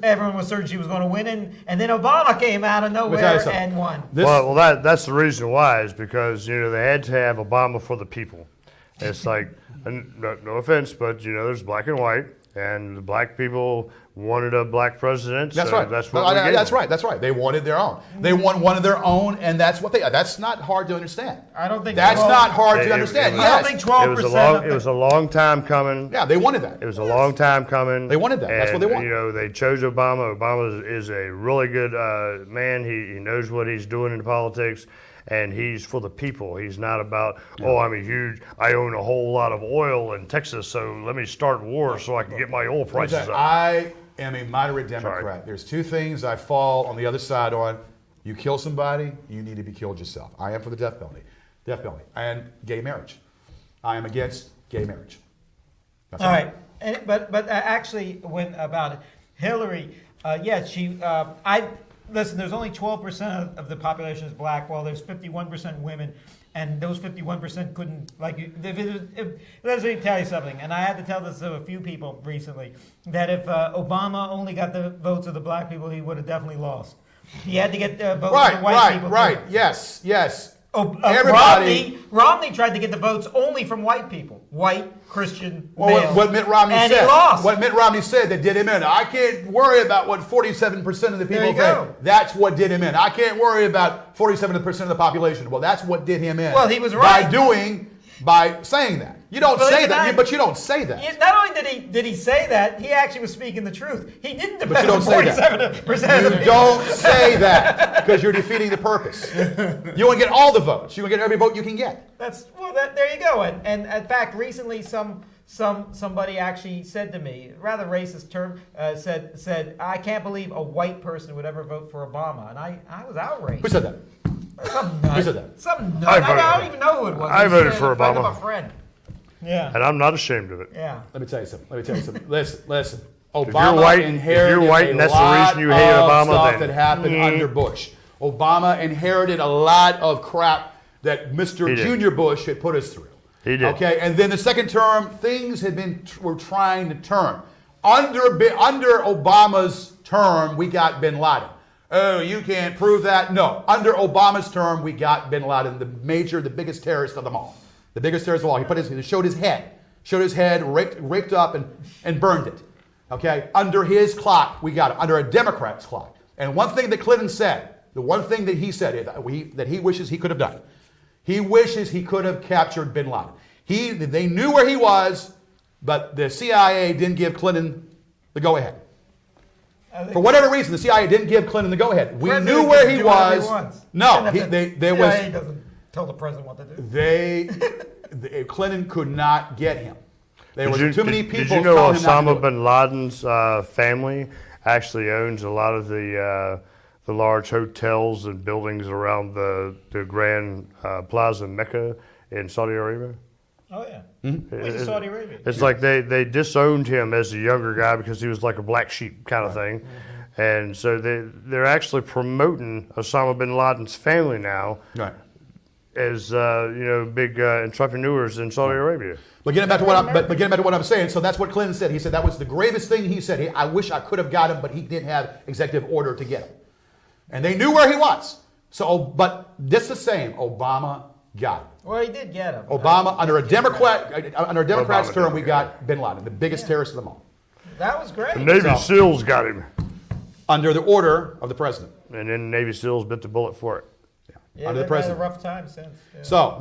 everyone was certain she was going to win, and then Obama came out of nowhere and won. Well, that's the reason why, is because they had to have Obama for the people. It's like, no offense, but there's black and white, and the black people wanted a black president. That's so right. That's what we gave that's them. right. That's right. They wanted their own. They wanted their own, and that's what That's not hard to understand. I don't think that's not hard to understand. I don't think 12%. It was a long time coming. Yeah, they wanted that. It was a long time coming. They wanted that. That's what they want. They chose Obama. Obama is a really good man. He knows what he's doing in politics, and he's for the people. He's not about, I own a whole lot of oil in Texas, so let me start war so I can get my oil prices up. I am a moderate Democrat. Sorry. There's two things I fall on the other side on. You kill somebody, you need to be killed yourself. I am for the death penalty, and gay marriage. I am against gay marriage. That's all right. But actually, when about it, Hillary, listen, there's only 12% of the population is black, while there's 51% women, and those 51% couldn't, let me tell you something, and I had to tell this to a few people recently, that if Obama only got the votes of the black people, he would have definitely lost. He had to get the votes of the white people. Right, yes. Romney tried to get the votes only from white people, white Christian males. What Mitt Romney and said. He lost. What Mitt Romney said that did him in. I can't worry about what 47% of the people think. That's what did him in. I can't worry about 47% of the population. Well, that's what did him in. Well, he was right by saying that. You don't say that, but you don't say that. Not only did he say that, he actually was speaking the truth. He didn't depend on 47% of the people. You don't say that because you're defeating the purpose. You want to get all the votes. You want to get every vote you can get. There you go. And in fact, recently somebody actually said to me, rather racist term, said, I can't believe a white person would ever vote for Obama. And I was outraged. Who said that? Some nut. Who said that? Some nut. I don't even know who it was. I voted for Obama. A friend. Yeah. And I'm not ashamed of it. Yeah. Let me tell you something. Listen. Obama if you're white, inherited and that's the reason you hate Obama, stuff that happened under Bush. Obama inherited a lot of crap that Mr. Junior Bush had put us through. He did. Okay, and then the second term, things were trying to turn. Under Obama's term, we got bin Laden. Oh, you can't prove that. No. Under Obama's term, we got bin Laden, the biggest terrorist of them all. The biggest terrorist of all. He showed his head, raked up and burned it. Okay? Under his clock, we got it. Under a Democrat's clock. And one thing that Clinton said, the one thing that he said that he wishes he could have done, he wishes he could have captured bin Laden. They knew where he was, but the CIA didn't give Clinton the go-ahead. For whatever reason, the CIA didn't give Clinton the go-ahead. We knew where he was. No, CIA doesn't tell the president what to do. Clinton could not get him. There were too many people. Did you know telling him not to Osama do it. bin Laden's family actually owns a lot of the large hotels and buildings around the Grand Plaza Mecca in Saudi Arabia? Oh, yeah. It's Saudi Arabia. It's like they disowned him as a younger guy because he was like a black sheep kind of thing. And so they're actually promoting Osama bin Laden's family now as big entrepreneurs in Saudi Arabia. But getting back to what I'm saying, so that's what Clinton said. He said that was the gravest thing he said. I wish I could have got him, but he didn't have executive order to get him. And they knew where he was. So, but this the same. Obama got him. Well, he did get him. Obama, under a Democrat's term, we got bin Laden, the biggest terrorist of them all. That was great. The Navy SEALs got him. Under the order of the president. And then Navy SEALs bit the bullet for it. Yeah, under the they've president. had a rough time since.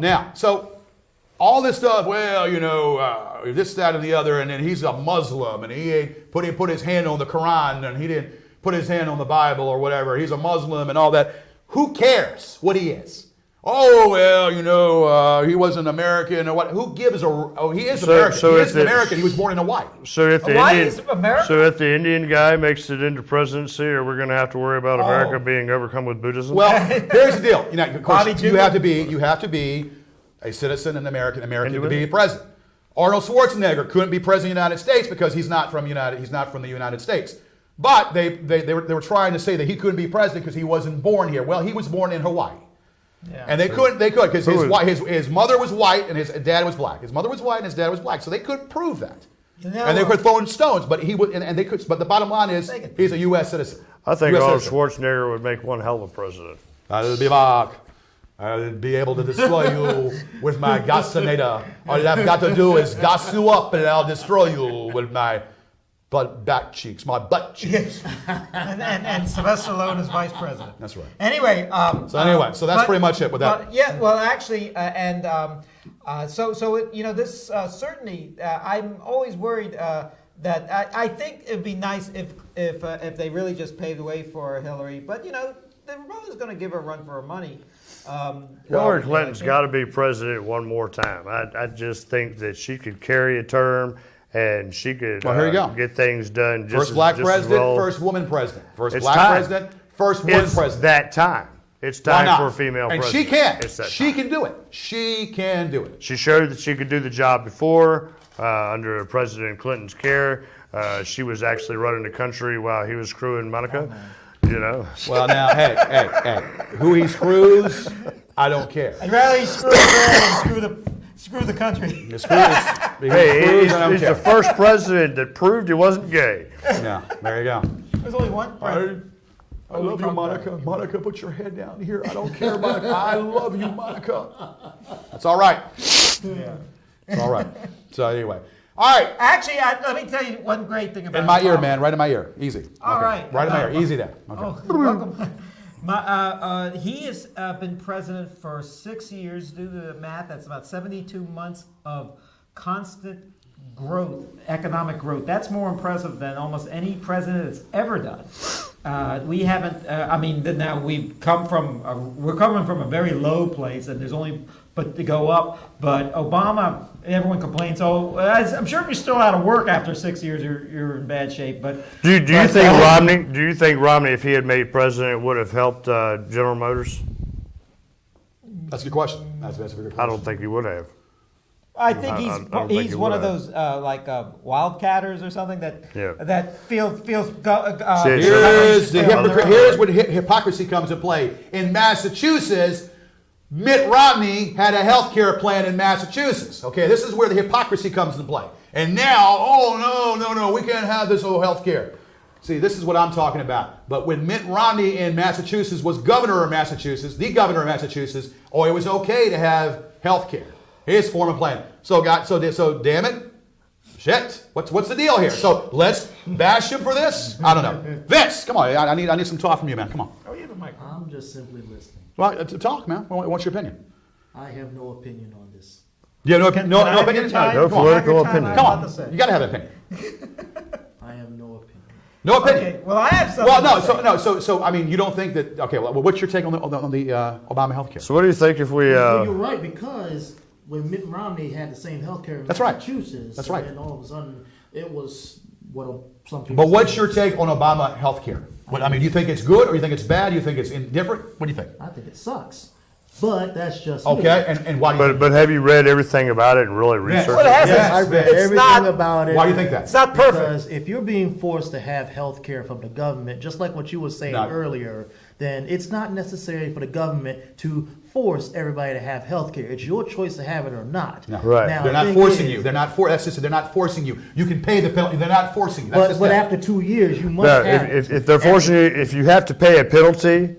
Yeah. So all this stuff, this, that, and the other, and then he's a Muslim, and he ain't put his hand on the Quran, and he didn't put his hand on the Bible or whatever. He's a Muslim and all that. Who cares what he is? Oh, well, he wasn't American or what? Who gives he is American. He is American. He was born in Hawaii. So if American? the Indian guy makes it into presidency, are we going to have to worry about America being overcome with Buddhism? Well, here's the deal. Of course, you have to be a citizen and American to be president. Arnold Schwarzenegger couldn't be president of the United States because he's not from the United States. But they were trying to say that he couldn't be president because he wasn't born here. Well, he was born in Hawaii. Yeah. And they could because his mother was white and his dad was black. His mother was white and his dad was black, so they could prove that. And they could throw in stones, but they could. But the bottom line is he's a U.S. citizen. I think Arnold Schwarzenegger would make one hell of a president. I'll be back. I'll be able to destroy you with my gasinator. All I've got to do is gas you up, and I'll destroy you with my butt cheeks. and Sylvester Stallone is vice president. That's right. Anyway. So that's pretty much it with that. Yeah. Well, actually, this certainly. I'm always worried that I think it'd be nice if they really just paved the way for Hillary. But the Republicans going to give her a run for her money. Hillary Clinton's got to be president one more time. I just think that she could carry a term. And she could get things done. First black president, first woman president. First black president, first woman president. It's that time. It's time for a female president. And she can. She can do it. She can do it. She showed that she could do the job before under President Clinton's care. She was actually running the country while he was screwing Monica. Well, now, hey, who he screws, I don't care. I'd rather he screw her than screw the country. He's the first president that proved he wasn't gay. Yeah, there you go. There's only one president. I love you, Monica. Monica, put your head down here. I don't care, Monica. I love you, Monica. That's all right. Yeah. It's all right. So anyway. All right. Actually, let me tell you one great thing about in my ear, man. Right in my ear. Easy. All right. Right in my ear. Easy there. Okay. Oh, welcome. He has been president for 6 years. Do the math. That's about 72 months of constant growth, economic growth. That's more impressive than almost any president has ever done. We haven't. Now we're coming from a very low place, and there's only but to go up. But Obama, everyone complains. Oh, I'm sure if you're still out of work after 6 years, you're in bad shape. But do you think Romney, if he had made president, would have helped General Motors? That's a good question. That's a good question. I don't think he would have. I think he's one of those wildcatters or something that feels. Here's where hypocrisy comes to play. In Massachusetts, Mitt Romney had a health care plan in Massachusetts. Okay, this is where the hypocrisy comes into play. And now, no, we can't have this whole health care. See, this is what I'm talking about. But when Mitt Romney in Massachusetts was governor of Massachusetts, the governor of Massachusetts, it was okay to have health care. His form of plan. So damn it. Shit. What's the deal here? So let's bash him for this? I don't know. Vince, come on. I need some talk from you, man. Come on. I'm just simply listening. Well, talk, man. What's your opinion? I have no opinion on this. You have no opinion? No opinion? No political opinion. Come on. You got to have an opinion. I have no opinion. No opinion. Okay, well, I have something. Well, so I mean, you don't think that? Okay, well, what's your take on the Obama health care? So what do you think if we? Well, you're right, because when Mitt Romney had the same health care in That's right. Massachusetts, That's right. and all of a sudden it was what some people. But what's say. your take on Obama health care? I mean, do you think it's good, or you think it's bad? Do you think it's indifferent? What do you think? I think it sucks, but that's just Okay, and why do you? But have you read everything about it and really researched Well, it it? hasn't. Yes, I read It's everything not- about it. Why do you think that? It's not perfect. Because if you're being forced to have health care from the government, just like what you were saying No. earlier, then it's not necessary for the government to force everybody to have health care. It's your choice to have it or not. No. Right. Now, They're the not thing forcing is- you. They're not forcing you. You can pay the penalty. They're not forcing you. That's But, just but that. after 2 years, you must No, have it. if they're forcing you, if you have to pay a penalty,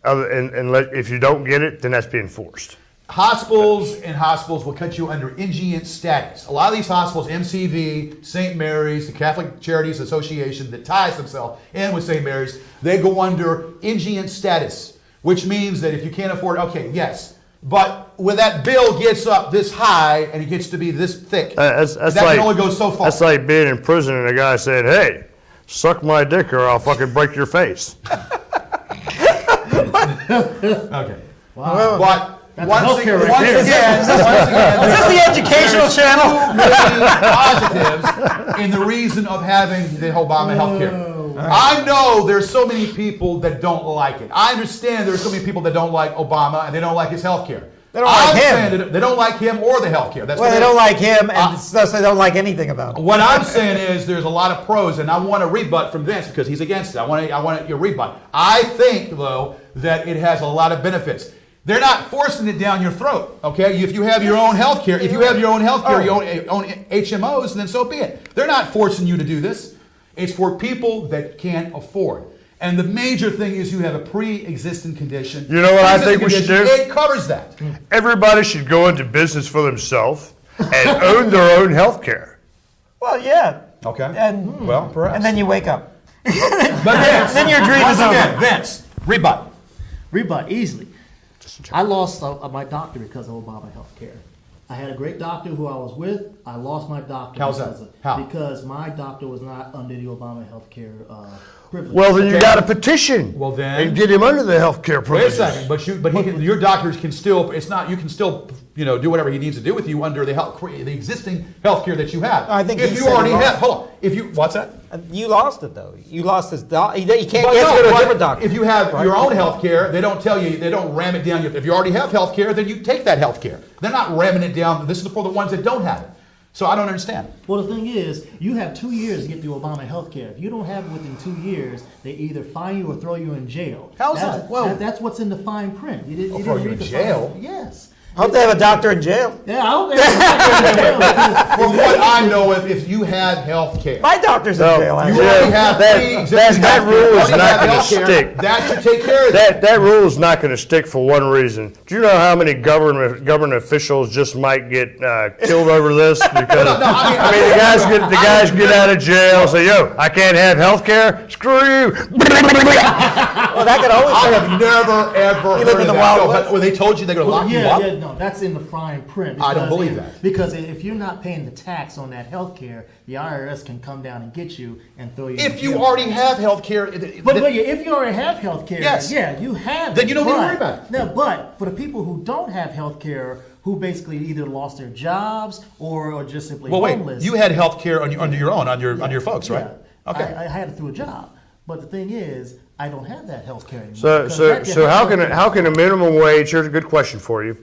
if you don't get it, then that's being forced. Hospitals will cut you under indigent status. A lot of these hospitals, MCV, St. Mary's, the Catholic Charities Association that ties themselves in with St. Mary's, they go under indigent status, which means that if you can't afford, okay, yes. But when that bill gets up this high and it gets to be this thick, That's that like, can only go so far. That's like being in prison and a guy said, "Hey, suck my dick or I'll fucking break your face." Okay. Wow. But That's once healthcare again, right once there. again, Is this the educational channel? many positives in the reason of having the Obama health care. I know there's so many people that don't like it. I understand there's so many people that don't like Obama and they don't like his health care. They don't like him. They don't like him or the health care. That's Well, what they don't like him, and thus they don't like anything about him. What I'm saying is there's a lot of pros, and I want a rebut from Vince because he's against it. I want your rebut. I think, though, that it has a lot of benefits. They're not forcing it down your throat, okay? If you have your own health care, your own HMOs, then so be it. They're not forcing you to do this. It's for people that can't afford. And the major thing is you have a pre-existing condition. You know what I think we should do? It covers that. Everybody should go into business for themselves and own their own health care. Well, yeah. Okay. And Well, perhaps. and then you wake up. But Vince, Then your dream once is over. again, Vince, rebut. Rebut easily. I lost my doctor because of Obama health care. I had a great doctor who I was with. I lost my doctor How's that? because of, How? because my doctor was not under the Obama health care privilege. Well, then you Okay. got to petition. Well, then- and get him under the health care Wait a privileges. second, your doctors can still. It's not. You can still, do whatever he needs to do with you under the existing health care that you have. I think if he you said already he have. lost. Hold on. If you what's that? You lost it though. You lost his doctor. He can't. But He has to no, go to a but different doctor. If you have your own health care, they don't tell you. They don't ram it down. If you already have health care, then you take that health care. They're not ramming it down. This is for the ones that don't have it. So I don't understand. Well, the thing is, you have 2 years to get the Obama health care. If you don't have it within 2 years, they either fine you or throw you in jail. How's that? Well- that's what's in the fine print. You didn't throw you read in the jail? fine- Yes. Hope they have a doctor in jail. Yeah, I hope they have a doctor in jail because From what I know, if you have health care, My doctor's in No, jail. you actually. already have that- pre-existing that health care. rule is Already not have gonna health care. stick. That should take care of that. That rule is not going to stick for one reason. Do you know how many government officials just might get killed over this? Because I I mean, the guys get out of jail and say, "Yo, I can't have health care. Screw you." Well, that could always I happen. have never ever You heard live in of the that. Wild No, West. but when they told you they're going to lock you yeah, up, yeah, no, that's in the fine print. I don't because believe that. Because if you're not paying the tax on that health care, the IRS can come down and get you and throw you in if you jail. already have health care, But if you already have health care, Yes. yeah, you have Then it, you don't need to but- worry about it. No, but for the people who don't have health care, who basically either lost their jobs or are just simply well, wait, homeless. you had health care under your own, on your folks, right? Yeah. Okay. I had it through a job. But the thing is, I don't have that health care anymore. So, because so, that- so how can a minimum wage? Here's a good question for you.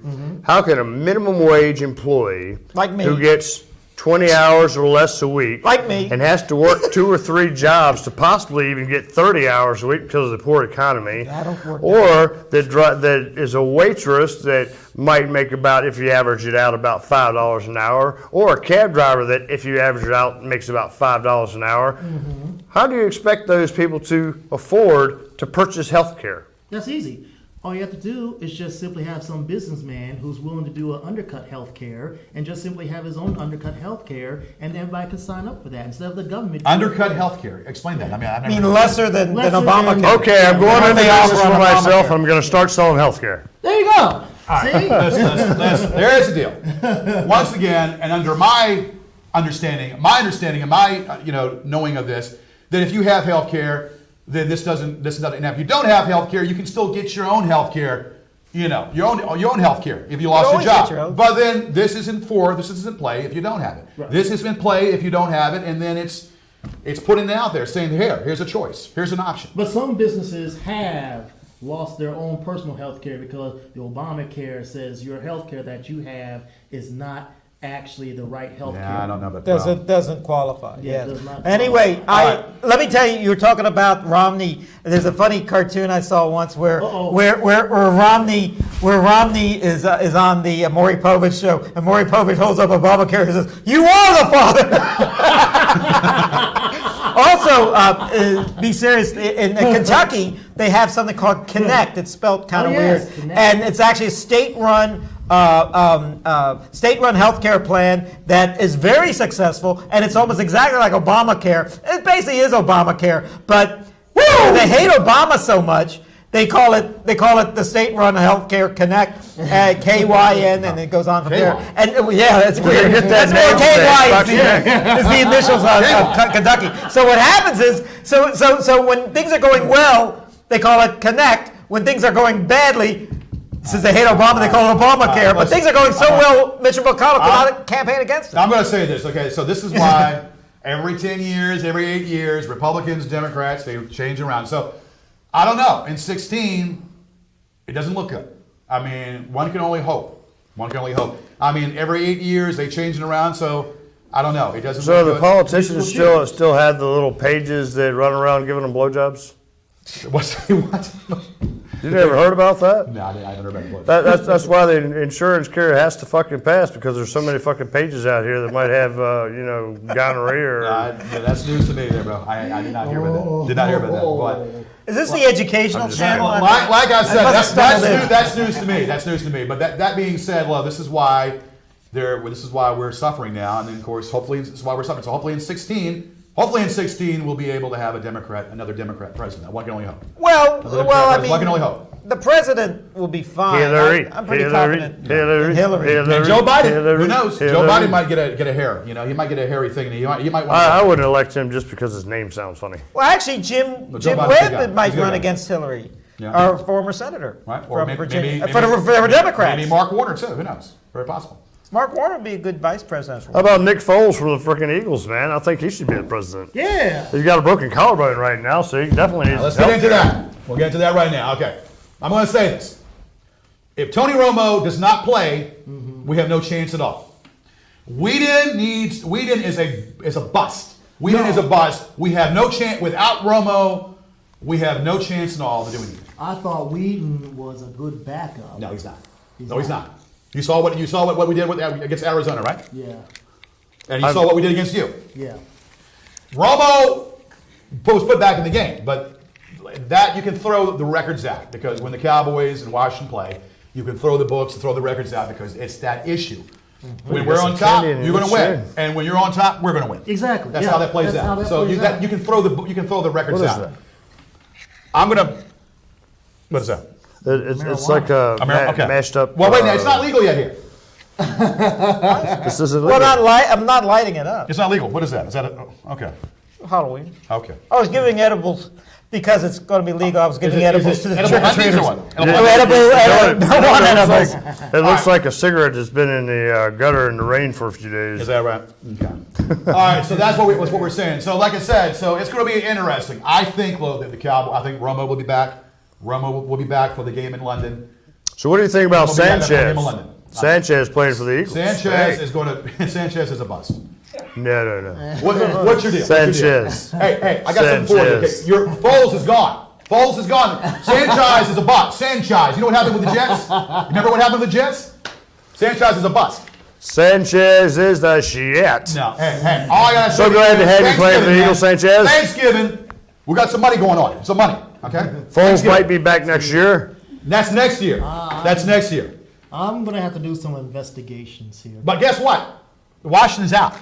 How can a minimum wage employee Like me. who gets 20 hours or less a week, Like me. and has to work 2 or 3 jobs to possibly even get 30 hours a week because of the poor economy, I don't work or that is a waitress that might make about, if you average it out, about $5 an hour, or a cab driver that, if you average it out, makes about $5 an hour. how do you expect those people to afford to purchase health care? That's easy. All you have to do is just simply have some businessman who's willing to do an undercut health care and just simply have his own undercut health care, and everybody can sign up for that instead of the government. Undercut healthcare. Explain that. I mean, I've I never mean, lesser than Lesser Obamacare. than- Okay, I'm going into They business offer for on myself. Obamacare. I'm going to start selling health care. There you go. See? Listen, there's the deal. Once again, and under my understanding and my knowing of this, that if you have health care, then this doesn't. Now, if you don't have health care, you can still get your own health care. Your own health care if you lost your always get your job. own. But then this isn't play if you don't have it. Right. This is in play if you don't have it, and then it's putting it out there saying, here's a choice, here's an option. But some businesses have lost their own personal health care because the Obamacare says your health care that you have is not actually the right health care. Yeah, I don't know about that. Doesn't qualify. Yeah, Yes. it does not Anyway, qualify. let me tell you. You were talking about Romney. There's a funny cartoon I saw once where Uh-oh. where Romney is on the Maury Povich show, and Maury Povich holds up Obamacare and says, "You are the father." Also, be serious. In Kentucky, they have something called Connect. It's spelled kind of yes, weird, Connect. and it's actually a state-run healthcare plan that is very successful, and it's almost exactly like Obamacare. It basically is Obamacare, but they hate Obama so much. They call it the state-run healthcare Connect, KYN, and it goes on from there. And that's weird. That's where KY is the initials of Kentucky. So what happens is, so when things are going well, they call it Connect. When things are going badly, since they hate Obama, they call it Obamacare. But things are going so well, Mitch McConnell cannot campaign against it. I'm going to say this, okay? So this is why every 10 years, every 8 years, Republicans, Democrats, they change around. So I don't know. In 16, it doesn't look good. I mean, one can only hope. I mean, every 8 years, they change it around, so I don't know. It doesn't So look the good. politicians still have the little pages that run around giving them blowjobs? What? You never heard about that? No, I never heard about it. That's why the insurance carrier has to fucking pass, because there's so many fucking pages out here that might have gonorrhea or. That's news to me there, bro. I did not hear about that. Did not hear about that. But Is this the educational channel? like I said, must have stumbled in. that's news to me. That's news to me. But that being said, well, this is why we're suffering now, and then of course, hopefully, this is why we're suffering. So hopefully in 16, we'll be able to have another Democrat president. One can only hope. Well, I mean, one can only hope. the president will be fine. Hillary. I'm pretty confident. in Hillary. And Joe Biden, who knows? Joe Hillary. Biden might get a hair. He might get a hairy thing, and he might want. I wouldn't elect him just because his name sounds funny. Well, actually, Jim Joe Biden's a good guy. Webb might He's a good run guy. against Hillary, Yeah. our former senator Right? Or from maybe, Virginia, maybe, for the Democrats. Maybe Mark Warner too. Who knows? Very possible. Mark Warner would be a good vice presidential. How about Nick Foles for the freaking Eagles, man? I think he should be the president. Yeah. He's got a broken collarbone right now, so he definitely needs Let's help. get into that. We'll get into that right now. Okay. I'm going to say this. If Tony Romo does not play, we have no chance at all. Whedon is a bust. Whedon is a bust. We have no chance. Without Romo, we have no chance at all to do anything. I thought Whedon was a good backup. No, he's not. He's not. You saw what we did against Arizona, right? Yeah. And you saw what we did against you. Yeah. Romo was put back in the game, but that you can throw the records out, because when the Cowboys and Washington play, you can throw the books and throw the records out, because it's that issue. When we're on top, you're going to win, and when you're on top, we're going to win. Exactly. That's Yeah. how that plays That's how out. that So plays you out. can throw the records What is out. that? I'm going to. What is that? It's like a Okay. mashed up. Well, wait, it's not legal yet here. This isn't Well, legal. I'm not lighting it up. It's not legal. What is that? Is that okay? Halloween. Okay. I was giving edibles because it's going to be legal. I was giving Is edibles it to the edible trick or hundies or treaters. what? Marijuana edibles. It looks like a cigarette that's been in the gutter in the rain for a few days. Is that right? Okay. All right, so that's what we're saying. So, like I said, so it's going to be interesting. I think, that the Cowboys. I think Romo will be back. Romo will be back for the game in London. So what do you think about We'll be back for the game Sanchez? in London. Sanchez playing for the Eagles. Sanchez is going to. Sanchez is a bust. No. What's your deal? Sanchez. Hey, I got something for you. Okay, Sanchez. your Foles is gone. Foles is gone. Sanchez is a bust. Sanchez. You know what happened with the Jets? Remember what happened with the Jets? Sanchez is a bust. Sanchez is the shit. No, hey, all I gotta say. So glad to have you playing for the Eagles, Sanchez. Thanksgiving, we got some money going on. Some money, okay? Foles might be back next year. That's next year. That's next year. I'm gonna have to do some investigations here. But guess what? Washington's out.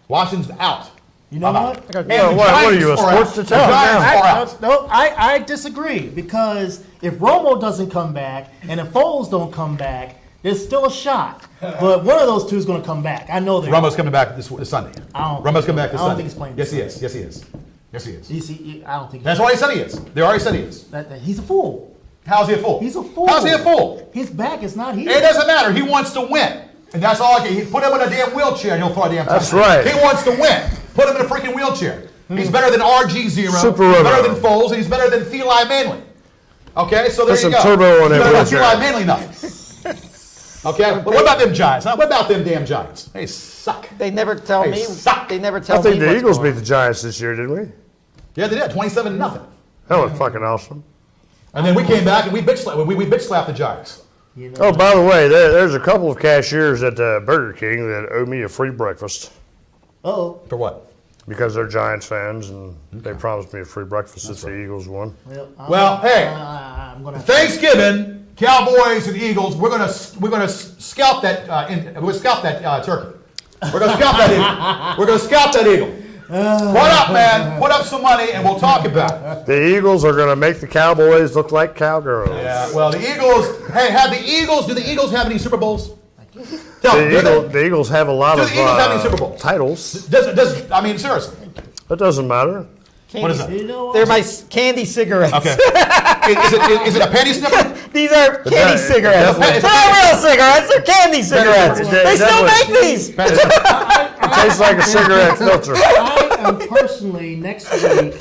Washington's out. You know what? And Well, the what are Giants you, a are sports out. The detective Giants are out. I disagree because if Romo doesn't come back and if Foles don't come back, there's still a shot. But one of those two is going to come back. I know that. Romo's coming back this Sunday. Romo's coming back this Sunday. I don't think he's playing Yes, this he is. Yes, he is. Yes, he is. You see, I don't think That's what he said he is. They already said he is. that he's a fool. How's he a fool? He's a fool. How's he a fool? His back is not here. It doesn't matter. He wants to win. And that's all I can. He put him in a damn wheelchair and he'll throw a damn That's touchdown. right. He wants to win. Put him in a freaking wheelchair. He's better than RG0. Super He's Robo. better than Foles. And he's better than Eli Manley. Okay, so there Put you some go. turbo on He's that better than wheelchair. Eli Manley nothing. Okay, but what about them Giants? Huh? What about them damn Giants? They suck. They never tell Hey, me. suck. They never tell I think me the what's Eagles going beat on. the Giants this year, didn't we? Yeah, they did. 27-0. That was fucking awesome. And then we came back and we bitch slapped the Giants. You know, Oh, by the way, there's a couple of cashiers at Burger King that owe me a free breakfast uh-oh. For what? because they're Giants fans and they promised me a free breakfast if the Eagles won. Well, hey, I'm gonna Thanksgiving, Cowboys and Eagles. We're gonna scalp that. We'll scalp that turkey. We're gonna scalp that eagle. We're gonna scalp that eagle. Put up, man. Put up some money, and we'll talk about it. The Eagles are going to make the Cowboys look like cowgirls. Yeah. Well, the Eagles. Hey, have the Eagles? Do the Eagles have any Super Bowls? Tell me, The Eagles have a lot Do of the Eagles have any Super Bowls? titles. Does I mean seriously? That doesn't matter. What is that? You know what? They're my candy cigarettes. Okay. Is it a penny sniffer? These are candy that- cigarettes. that's- They're not real cigarettes. They're candy cigarettes. That- They still that make these. It tastes like a cigarette filter. I am personally next week.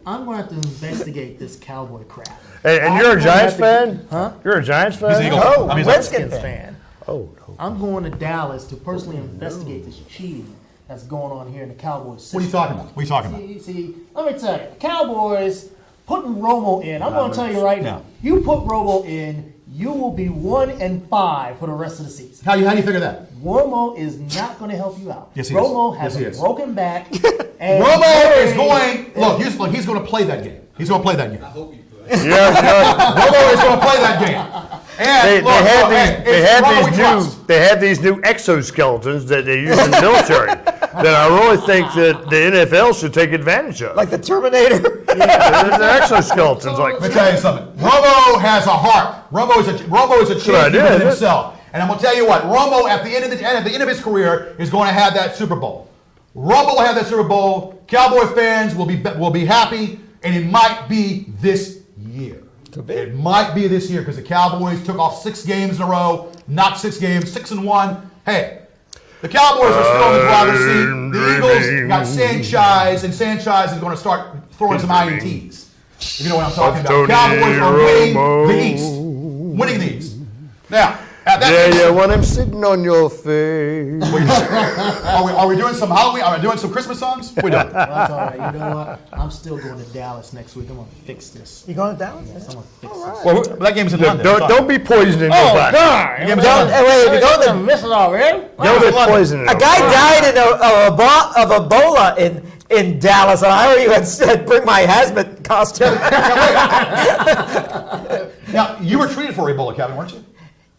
I'm going to have to investigate this cowboy crap. And you're a I'm gonna Giants have to- fan? Huh? You're a Giants fan? He's an Eagles. Oh, I mean, Redskins Redskins fan. fan. Oh, no. I'm going to Dallas to personally investigate this cheating that's going on here in the Cowboys system. What are you talking about? What are you talking about? See, let me tell you, Cowboys putting Romo in. I'm going to tell you right now. You put Romo in, you will be 1-5 for the rest of the season. How do you figure that? Romo is not going to help you out. Yes, he is. Romo has Yes, he a is. broken back. And Romo is going. Look, he's going to play that game. He's going to play that game. Yeah, Romo is going to play that game. And they have these new exoskeletons that they use in the military that I really think that the NFL should take advantage of. Like the Terminator. the exoskeletons, like Let me tell you something. Romo has a heart. Romo is a idea, champion isn't in it? himself. And I'm going to tell you what. Romo at the end of his career is going to have that Super Bowl. Romo will have that Super Bowl. Cowboy fans will be happy, and it might be this year. It might be this year because the Cowboys took off 6 games in a row, not 6 games, 6-1. Hey, the Cowboys are still in the driver's seat. The Eagles got Sanchez, and Sanchez is going to start throwing some INTs. If you know what I'm talking about. Tony Cowboys are winning Romo. the East. Winning the East. Now, at that yeah, yeah, when I'm sitting on your face. are we doing some Halloween? Are we doing some Christmas songs? We're done. That's all right. You know what? I'm still going to Dallas next week. I'm going to fix this. You going to Dallas? Yes, I'm going to fix this. Well, that game's in London. Don't be poisoning nobody. God! Yeah, but Don't, wait, if you go to miss it already? Don't be poisoning a guy nobody. died of Ebola in Dallas, and I already had bring my hazmat costume. Now, you were treated for Ebola, Kevin, weren't you?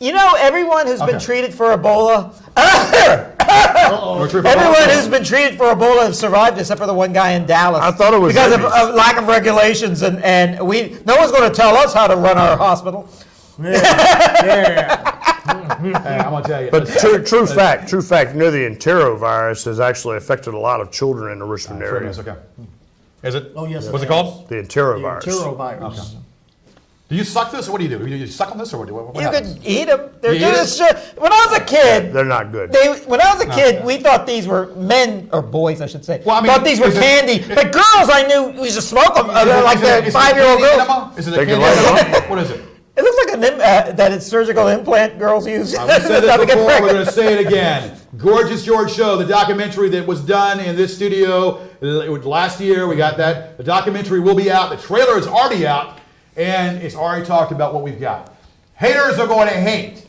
You know, everyone who's been Okay. treated for Ebola, You were treated for everyone Ebola? who's been treated for Ebola has survived, except for the one guy in Dallas. I thought it was because of herpes. lack of regulations, and no one's going to tell us how to run our hospital. Hey, I'm going to tell you. But true fact, you know the enterovirus has actually affected a lot of children in the Richmond area. Okay. Is it? Oh, yes, What's it it called? The enterovirus. Enterovirus. Do you suck this, or what do? Do you suck on this, or what You happens? could eat them. You eat it? When I was a kid, They're not good. when I was a kid, we thought these were men or boys, I should say. Well, I mean, thought these were is it- candy. But girls, I knew used to smoke them. Like the Is it a 5-year-old candy girls. enema? Is it a They can candy light it enema? What is it? It looks like that it's surgical implant girls use. We said Not to this get before, we're pregnant. going to say it again. Gorgeous George Show, the documentary that was done in this studio last year. We got that. The documentary will be out. The trailer is already out, and it's already talked about what we've got. Haters are going to hate.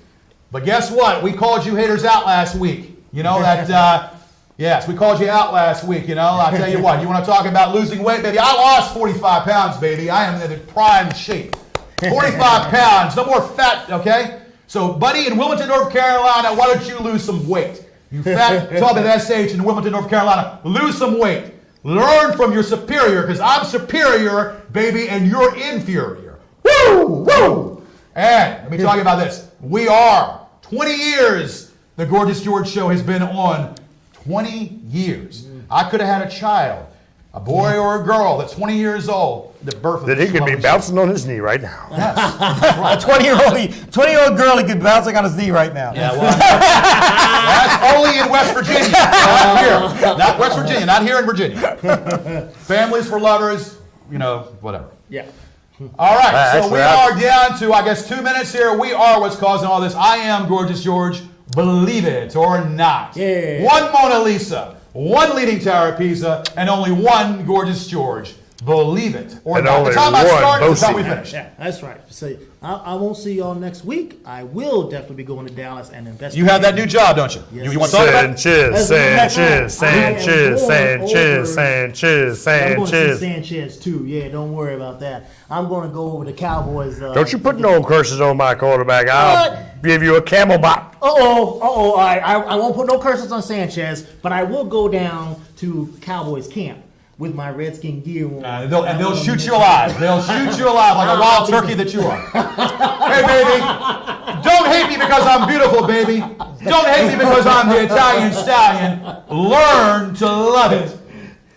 But guess what? We called you haters out last week. You know that, yes, we called you out last week. You know, I'll tell you what, you want to talk about losing weight, baby? I lost 45 pounds, baby. I am in the prime shape. 45 pounds, no more fat, okay? So, buddy, in Wilmington, North Carolina, why don't you lose some weight? You fat tub at SH in Wilmington, North Carolina, lose some weight. Learn from your superior, because I'm superior, baby, and you're inferior. Woo! Woo! And let me tell you about this. We are 20 years. The Gorgeous George Show has been on 20 years. I could have had a child, a boy or a girl that's 20 years old. The birth of That he could be bouncing on his knee right now. Yes, that's right. A 20-year-old girl he could be bouncing on his knee right now. Yeah, well, that's only in West Virginia. Here. Not West Virginia, not here in Virginia. Families for lovers, you know, whatever. Yeah. All right, so Actually, we are down to, I guess, 2 minutes here. We are what's causing all this. I am Gorgeous George, believe it or not. Yeah. One Mona Lisa, one Leaning Tower of Pisa, and only one Gorgeous George. Believe it or And not. only The time I one start is the time we Bosie. finish. Yeah, that's right. So I won't see y'all next week. I will definitely be going to Dallas and investing. You have that new job, don't you? Yes. You want to talk about it? Sanchez, Sanchez, Sanchez, Sanchez, Sanchez, I'm going to see Sanchez. Sanchez too. Yeah, don't worry about that. I'm going to go over to Cowboys. Don't you put no curses on my quarterback. I'll What? give you a camel bop. All right. I won't put no curses on Sanchez, but I will go down to Cowboys camp with my Redskin gear on. And they'll shoot you alive. They'll shoot you alive like a wild turkey that you are. Hey, baby, don't hate me because I'm beautiful, baby. Don't hate me because I'm the Italian stallion. Learn to love it.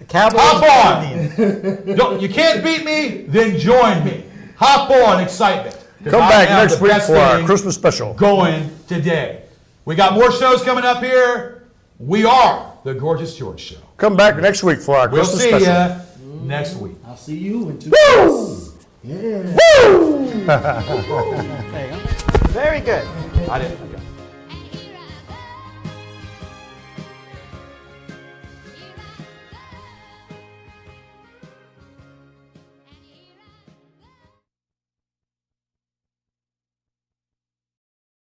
Cowboys. Hop on. You can't beat me, then join me. Hop on, excitement. 'Cause Come I back am next the week best for our thing Christmas special. going today. We got more shows coming up here. We are the Gorgeous George Show. Come back next week for our We'll Christmas see special. you next week. I'll see you in 2 Woo! weeks. Yeah. Very good. I didn't.